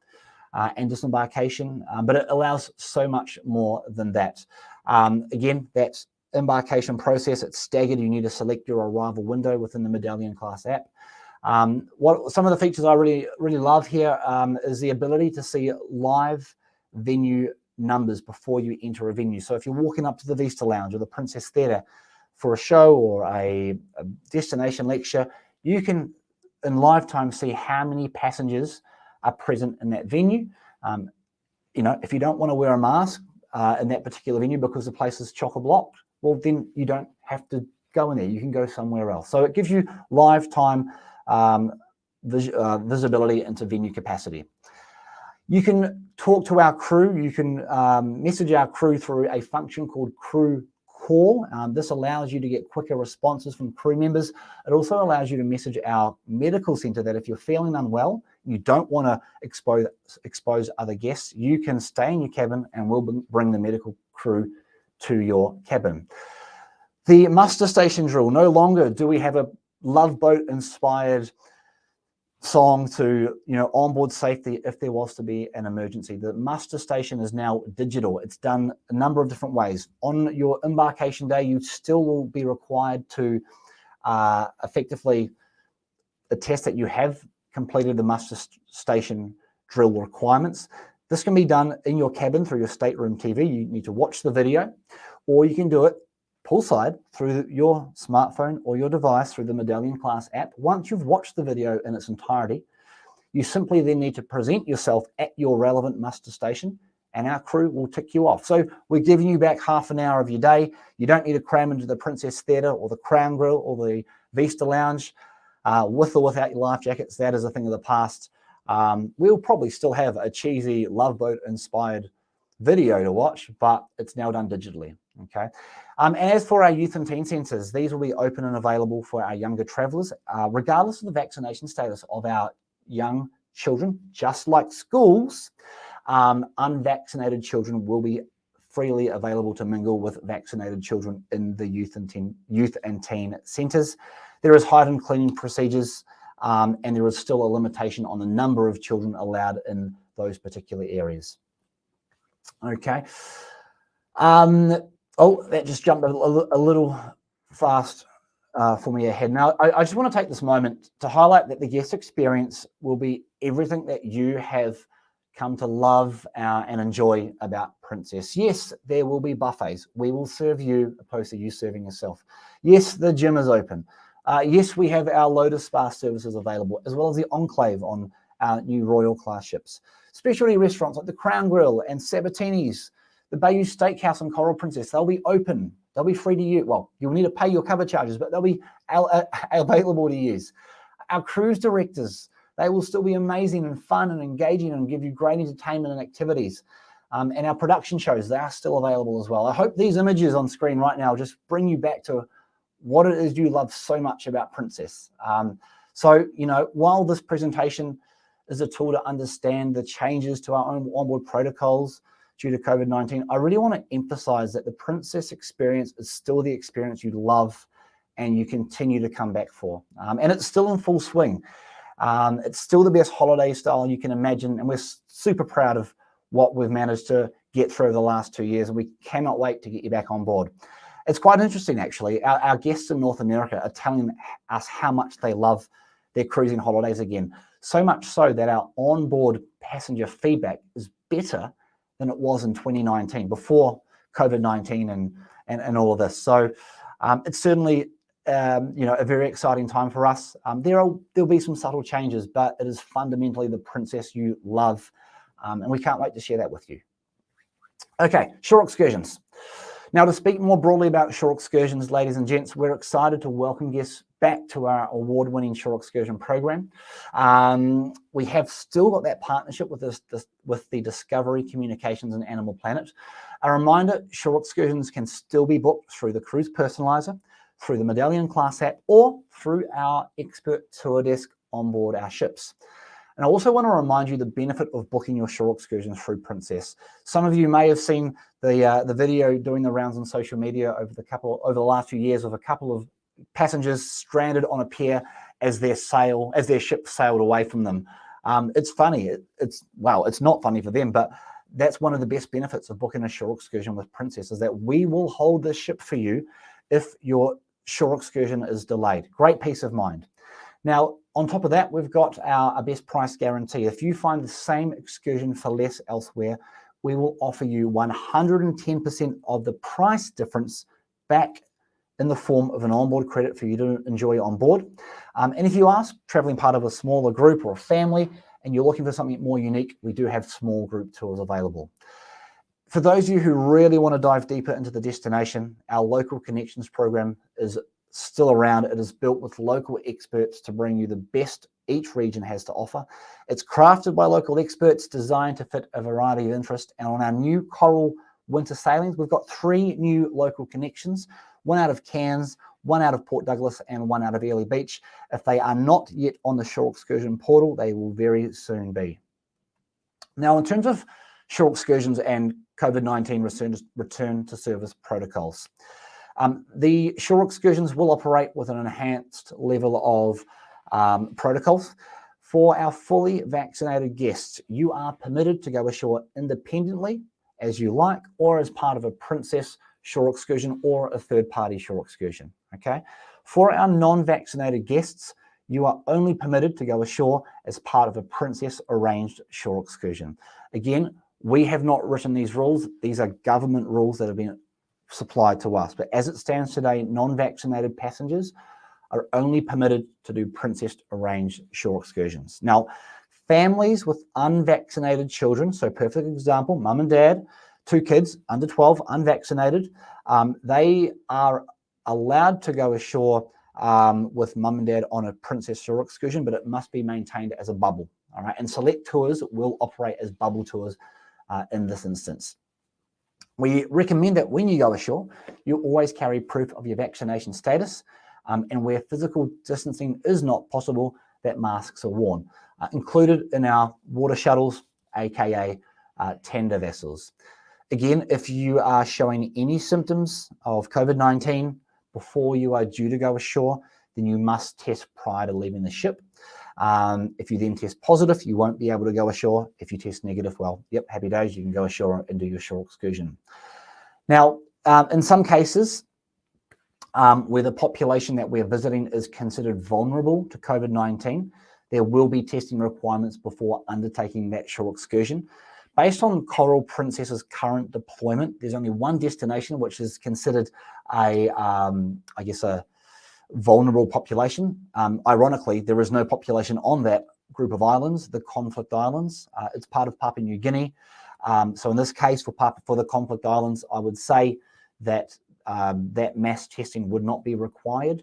and disembarkation, but it allows so much more than that. Again, that embarkation process, it's staggered. You need to select your arrival window within the Medallion class app. What some of the features I really love here is the ability to see live venue numbers before you enter a venue. So if you're walking up to the Vista Lounge or the Princess Theatre for a show or a destination lecture, you can in live time see how many passengers are present in that venue. You know, if you don't want to wear a mask in that particular venue because the place is chock-a-block, well, then you don't have to go in there. You can go somewhere else. So it gives you live time visibility into venue capacity. You can talk to our crew. You can message our crew through a function called Crew Call. This allows you to get quicker responses from crew members. It also allows you to message our medical center that if you're feeling unwell, you don't want to expose other guests, you can stay in your cabin and we'll bring the medical crew to your cabin. The muster station drill. No longer do we have a Love Boat inspired song to, you know, onboard safety if there was to be an emergency. The muster station is now digital. It's done a number of different ways. On your embarkation day, you still will be required to effectively attest that you have completed the muster station drill requirements. This can be done in your cabin through your stateroom TV. You need to watch the video, or you can do it poolside through your smartphone or your device through the Medallion class app. Once you've watched the video in its entirety, you simply then need to present yourself at your relevant muster station and our crew will tick you off. So we're giving you back half an hour of your day. You don't need to cram into the Princess Theatre or the Crown Grill or the Vista Lounge with or without your life jackets. That is a thing of the past. We'll probably still have a cheesy Love Boat inspired video to watch, but it's now done digitally. Okay. And as for our youth and teen centres, these will be open and available for our younger travellers, regardless of the vaccination status of our young children. Just like schools, unvaccinated children will be freely available to mingle with vaccinated children in the youth and teen centres. There is heightened cleaning procedures, and there is still a limitation on the number of children allowed in those particular areas. Okay. Oh, that just jumped a little fast for me ahead. Now, I just want to take this moment to highlight that the guest experience will be everything that you have come to love and enjoy about Princess. Yes, there will be buffets. We will serve you opposed to you serving yourself. Yes, the gym is open. Yes, we have our Lotus Spa services available, as well as the Enclave on our new Royal class ships. Specialty restaurants like the Crown Grill and Sabatini's, the Bayou Steakhouse and Coral Princess, they'll be open. They'll be free to use. Well, you'll need to pay your cover charges, but they'll be available to use. Our cruise directors, they will still be amazing and fun and engaging and give you great entertainment and activities. And our production shows, they are still available as well. I hope these images on screen right now just bring you back to what it is you love so much about Princess. So, you know, while this presentation is a tool to understand the changes to our own onboard protocols due to COVID-19, I really want to emphasize that the Princess experience is still the experience you love and you continue to come back for. And it's still in full swing. It's still the best holiday style you can imagine, and we're super proud of what we've managed to get through the last 2 years, and we cannot wait to get you back on board. It's quite interesting, actually. Our guests in North America are telling us how much they love their cruising holidays again. So much so that our onboard passenger feedback is better than it was in 2019, before COVID-19 and all of this. So it's certainly you know, a very exciting time for us. There'll be some subtle changes, but it is fundamentally the Princess you love, and we can't wait to share that with you. Okay, shore excursions. Now, to speak more broadly about shore excursions, ladies and gents, we're excited to welcome guests back to our award-winning shore excursion program. We have still got that partnership with the Discovery Communications and Animal Planet. A reminder, shore excursions can still be booked through the Cruise Personalizer, through the Medallion class app, or through our expert tour desk on board our ships. And I also want to remind you the benefit of booking your shore excursions through Princess. Some of you may have seen the video doing the rounds on social media over the last few years of a couple of passengers stranded on a pier as their ship sailed away from them. It's funny. It's not funny for them, but that's one of the best benefits of booking a shore excursion with Princess, is that we will hold the ship for you if your shore excursion is delayed. Great peace of mind. Now, on top of that, we've got our best price guarantee. If you find the same excursion for less elsewhere, we will offer you 110% of the price difference back in the form of an onboard credit for you to enjoy on board. And if you are traveling part of a smaller group or a family and you're looking for something more unique, we do have small group tours available. For those of you who really want to dive deeper into the destination, our Local Connections program is still around. It is built with local experts to bring you the best each region has to offer. It's crafted by local experts, designed to fit a variety of interests. And on our new Coral winter sailings, we've got 3 new local connections, one out of Cairns, one out of Port Douglas, and one out of Airlie Beach. If they are not yet on the shore excursion portal, they will very soon be. Now, in terms of shore excursions and COVID-19 return to service protocols, the shore excursions will operate with an enhanced level of protocols. For our fully vaccinated guests, you are permitted to go ashore independently as you like, or as part of a Princess shore excursion or a third-party shore excursion, okay? For our non-vaccinated guests, you are only permitted to go ashore as part of a Princess arranged shore excursion. Again, we have not written these rules. These are government rules that have been supplied to us. But as it stands today, non-vaccinated passengers are only permitted to do Princess arranged shore excursions. Now, families with unvaccinated children, so perfect example, mum and dad, 2 kids under 12, unvaccinated, they are allowed to go ashore with mum and dad on a Princess shore excursion, but it must be maintained as a bubble. All right, and select tours will operate as bubble tours in this instance. We recommend that when you go ashore, you always carry proof of your vaccination status, and where physical distancing is not possible, that masks are worn. Included in our water shuttles, aka tender vessels. Again, if you are showing any symptoms of COVID-19 before you are due to go ashore, then you must test prior to leaving the ship. If you then test positive, you won't be able to go ashore. If you test negative, well, yep, happy days, you can go ashore and do your shore excursion. Now, in some cases, where the population that we're visiting is considered vulnerable to COVID-19, there will be testing requirements before undertaking that shore excursion. Based on Coral Princess's current deployment, there's only one destination which is considered a vulnerable population. Ironically, there is no population on that group of islands, the conflict islands. It's part of Papua New Guinea. So in this case, for the conflict islands, I would say that that mass testing would not be required.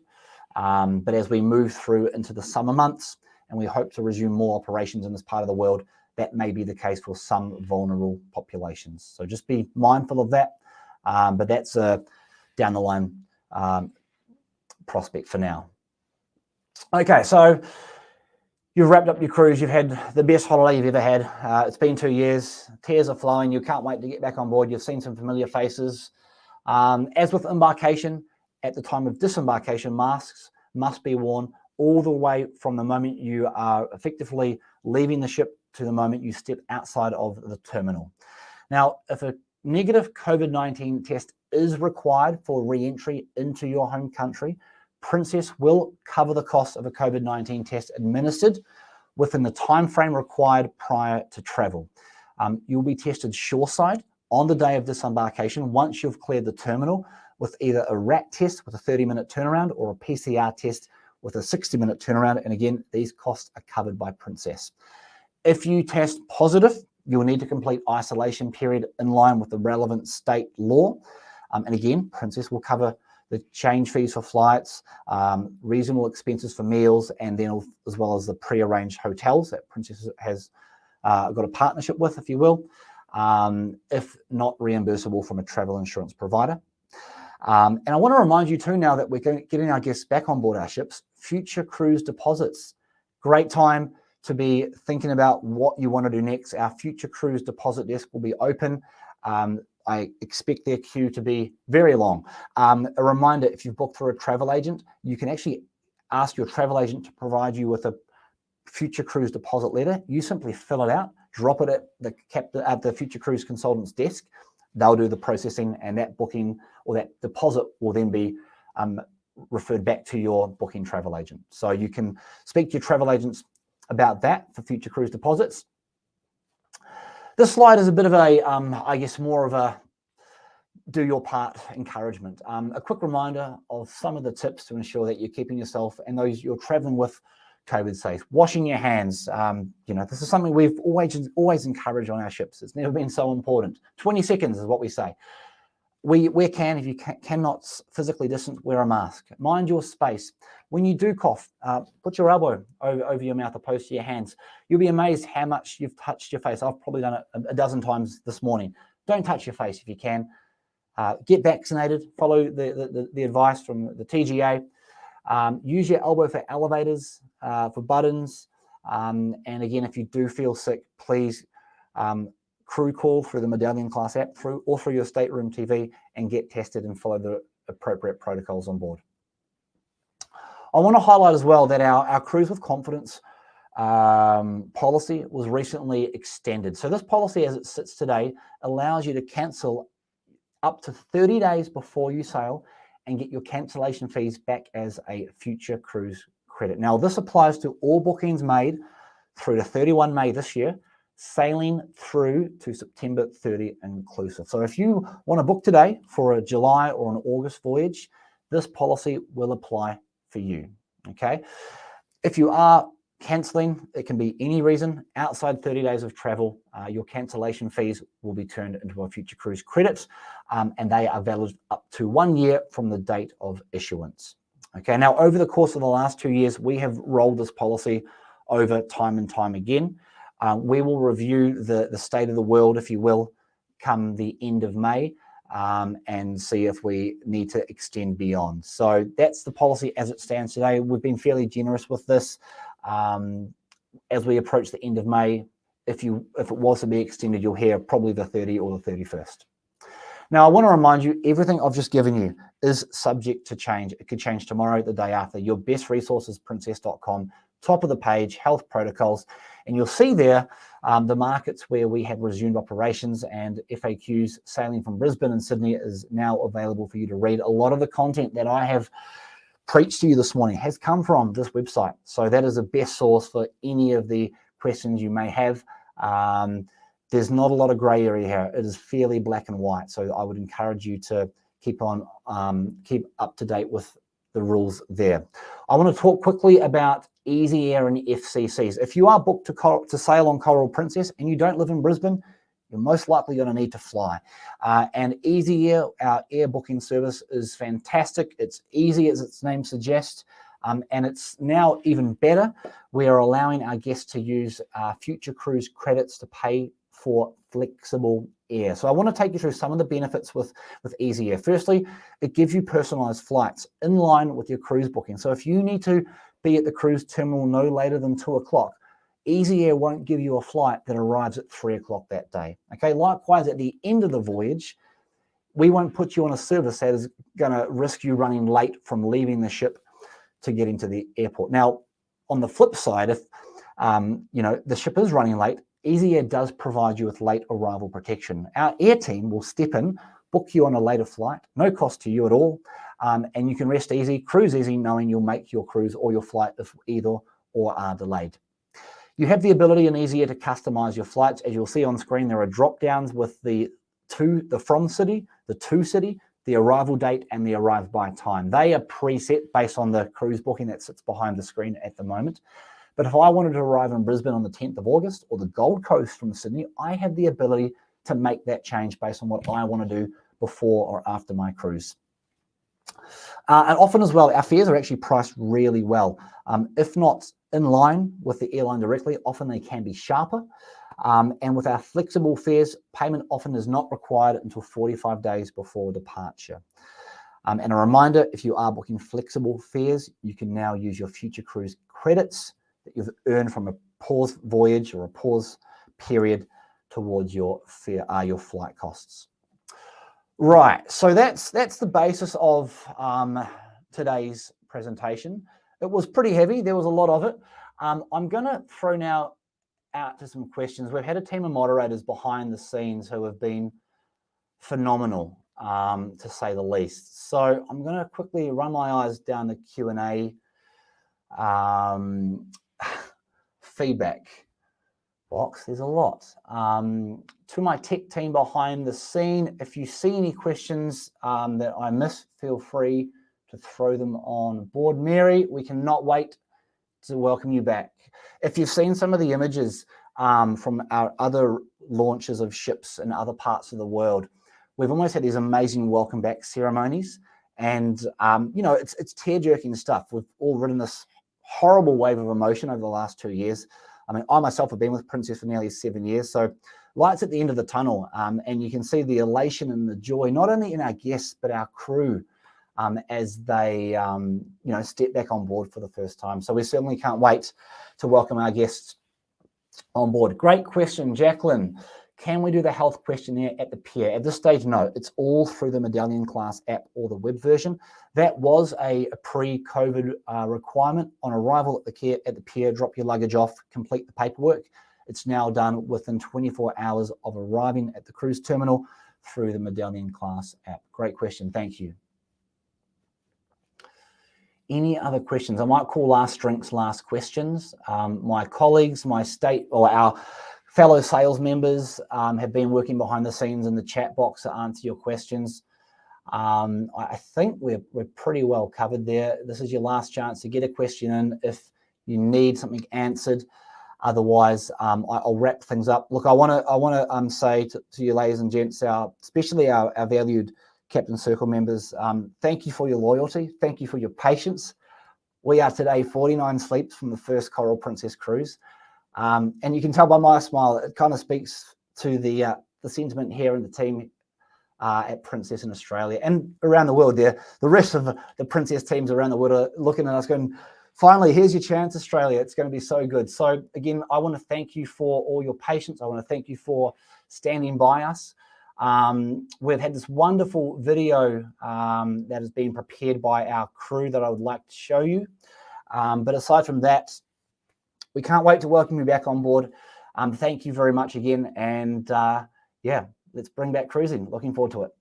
But as we move through into the summer months, and we hope to resume more operations in this part of the world, that may be the case for some vulnerable populations. So just be mindful of that. But that's a down the line prospect for now. Okay, so you've wrapped up your cruise. You've had the best holiday you've ever had. It's been 2 years. Tears are flowing. You can't wait to get back on board. You've seen some familiar faces. As with embarkation, at the time of disembarkation, masks must be worn all the way from the moment you are effectively leaving the ship to the moment you step outside of the terminal. Now, if a negative COVID-19 test is required for re-entry into your home country, Princess will cover the cost of a COVID-19 test administered within the time frame required prior to travel. You'll be tested shoreside on the day of disembarkation once you've cleared the terminal with either a RAT test with a 30-minute turnaround or a PCR test with a 60-minute turnaround. And again, these costs are covered by Princess. If you test positive, you will need to complete isolation period in line with the relevant state law. And again, Princess will cover the change fees for flights, reasonable expenses for meals, and then as well as the pre-arranged hotels that Princess has got a partnership with, if you will, if not reimbursable from a travel insurance provider. And I want to remind you too, now that we're getting our guests back on board our ships, future cruise deposits. Great time to be thinking about what you want to do next, our future cruise deposit desk will be open. I expect their queue to be very long. A reminder, if you've booked through a travel agent, you can actually ask your travel agent to provide you with a future cruise deposit letter. You simply fill it out, drop it at the future cruise consultant's desk. They'll do the processing, and that booking or that deposit will then be referred back to your booking travel agent. So you can speak to your travel agents about that for future cruise deposits. This slide is a bit of a, I guess, more of a do your part encouragement. A quick reminder of some of the tips to ensure that you're keeping yourself and those you're traveling with COVID safe. Washing your hands. This is something we've always encouraged on our ships. It's never been so important. 20 seconds is what we say. If you cannot physically distance, wear a mask. Mind your space. When you do cough, put your elbow over your mouth opposed to your hands. You'll be amazed how much you've touched your face. I've probably done it a dozen times this morning. Don't touch your face if you can. Get vaccinated. Follow the advice from the TGA. Use your elbow for elevators, for buttons. And again, if you do feel sick, please crew call through the Medallion class app through your stateroom TV and get tested and follow the appropriate protocols on board. I want to highlight as well that our Cruise with Confidence policy was recently extended. So this policy as it sits today allows you to cancel up to 30 days before you sail and get your cancellation fees back as a future cruise credit. Now this applies to all bookings made through to 31 May this year, sailing through to September 30 inclusive. So if you want to book today for a July or an August voyage, this policy will apply for you, okay? If you are cancelling, it can be any reason, outside 30 days of travel, your cancellation fees will be turned into a future cruise credit, and they are valid up to 1 year from the date of issuance. Okay, now over the course of the last 2 years, we have rolled this policy over time and time again. We will review the state of the world, if you will, come the end of May, and see if we need to extend beyond. So that's the policy as it stands today. We've been fairly generous with this. As we approach the end of May, if it was to be extended, you'll hear probably the 30th or the 31st. Now, I want to remind you, everything I've just given you is subject to change. It could change tomorrow, the day after. Your best resources, princess.com, top of the page, health protocols, and you'll see there the markets where we have resumed operations, and FAQs sailing from Brisbane and Sydney is now available for you to read. A lot of the content that I have preached to you this morning has come from this website. So that is the best source for any of the questions you may have. There's not a lot of gray area here. It is fairly black and white. So I would encourage you to keep up to date with the rules there. I want to talk quickly about Easy Air and FCCs. If you are booked to sail on Coral Princess and you don't live in Brisbane, you're most likely going to need to fly. And Easy Air, our air booking service, is fantastic. It's easy, as its name suggests, and it's now even better. We are allowing our guests to use future cruise credits to pay for flexible air. So I want to take you through some of the benefits with Easy Air. Firstly, it gives you personalized flights in line with your cruise booking. So if you need to be at the cruise terminal no later than 2 o'clock, Easy Air won't give you a flight that arrives at 3 o'clock that day. Okay, likewise, at the end of the voyage, we won't put you on a service that is going to risk you running late from leaving the ship to getting to the airport. Now, on the flip side, if the ship is running late, Easy Air does provide you with late arrival protection. Our air team will step in, book you on a later flight, no cost to you at all, and you can rest easy, cruise easy, knowing you'll make your cruise or your flight if either or are delayed. You have the ability in Easy Air to customize your flights. As you'll see on screen, there are drop downs with the from city, the to city, the arrival date, and the arrive by time. They are preset based on the cruise booking that sits behind the screen at the moment. But if I wanted to arrive in Brisbane on the 10th of August or the Gold Coast from Sydney, I have the ability to make that change based on what I want to do before or after my cruise. And often as well, our fares are actually priced really well. If not in line with the airline directly, often they can be sharper. And with our flexible fares, payment often is not required until 45 days before departure. And a reminder, if you are booking flexible fares, you can now use your future cruise credits that you've earned from a pause voyage or a pause period towards your flight costs. Right, so that's the basis of today's presentation. It was pretty heavy. There was a lot of it. I'm going to throw now out to some questions. We've had a team of moderators behind the scenes who have been phenomenal, to say the least. So I'm going to quickly run my eyes down the Q&A feedback box. There's a lot. To my tech team behind the scene, if you see any questions that I miss, feel free to throw them on board. Mary, we cannot wait to welcome you back. If you've seen some of the images from our other launches of ships in other parts of the world, we've almost had these amazing welcome back ceremonies, and you know, it's tear-jerking stuff. We've all ridden this horrible wave of emotion over the last 2 years. I mean, I myself have been with Princess for nearly 7 years, so lights at the end of the tunnel, and you can see the elation and the joy, not only in our guests, but our crew, as they, you know, step back on board for the first time. So we certainly can't wait to welcome our guests on board. Great question, Jacqueline. Can we do the health questionnaire at the pier? At this stage, no. It's all through the Medallion class app or the web version. That was a pre-COVID requirement. On arrival at the pier, drop your luggage off, complete the paperwork. It's now done within 24 hours of arriving at the cruise terminal through the Medallion class app. Great question. Thank you. Any other questions? I might call last drinks, last questions. My colleagues, our fellow sales members have been working behind the scenes in the chat box to answer your questions. I think we're pretty well covered there. This is your last chance to get a question in if you need something answered. Otherwise, I'll wrap things up. Look, I want to say to you, ladies and gents, especially our valued Captain Circle members, thank you for your loyalty. Thank you for your patience. We are today 49 sleeps from the first Coral Princess cruise. And you can tell by my smile, it kind of speaks to the sentiment here in the team at Princess in Australia and around the world there. The rest of the Princess teams around the world are looking at us going, finally, here's your chance, Australia. It's going to be so good. So again, I want to thank you for all your patience. I want to thank you for standing by us. We've had this wonderful video that has been prepared by our crew that I would like to show you. But aside from that, we can't wait to welcome you back on board. Thank you very much again. And yeah, let's bring back cruising. Looking forward to it.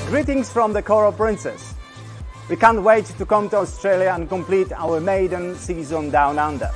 Greetings from the Coral Princess. We can't wait to come to Australia and complete our maiden season down under.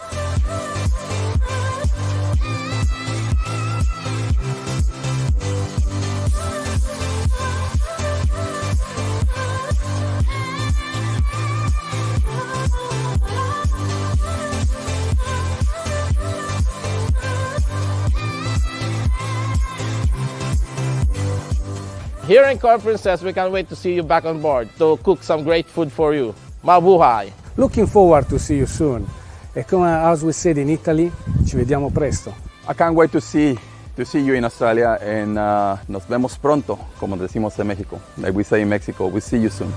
Here in Coral Princess, we can't wait to see you back on board to cook some great food for you. Mabuhay! Looking forward to see you soon. E come as we said in Italy, ci vediamo presto. I can't wait to see you in Australia, and nos vemos pronto, como decimos en México. Like we say in Mexico, we see you soon.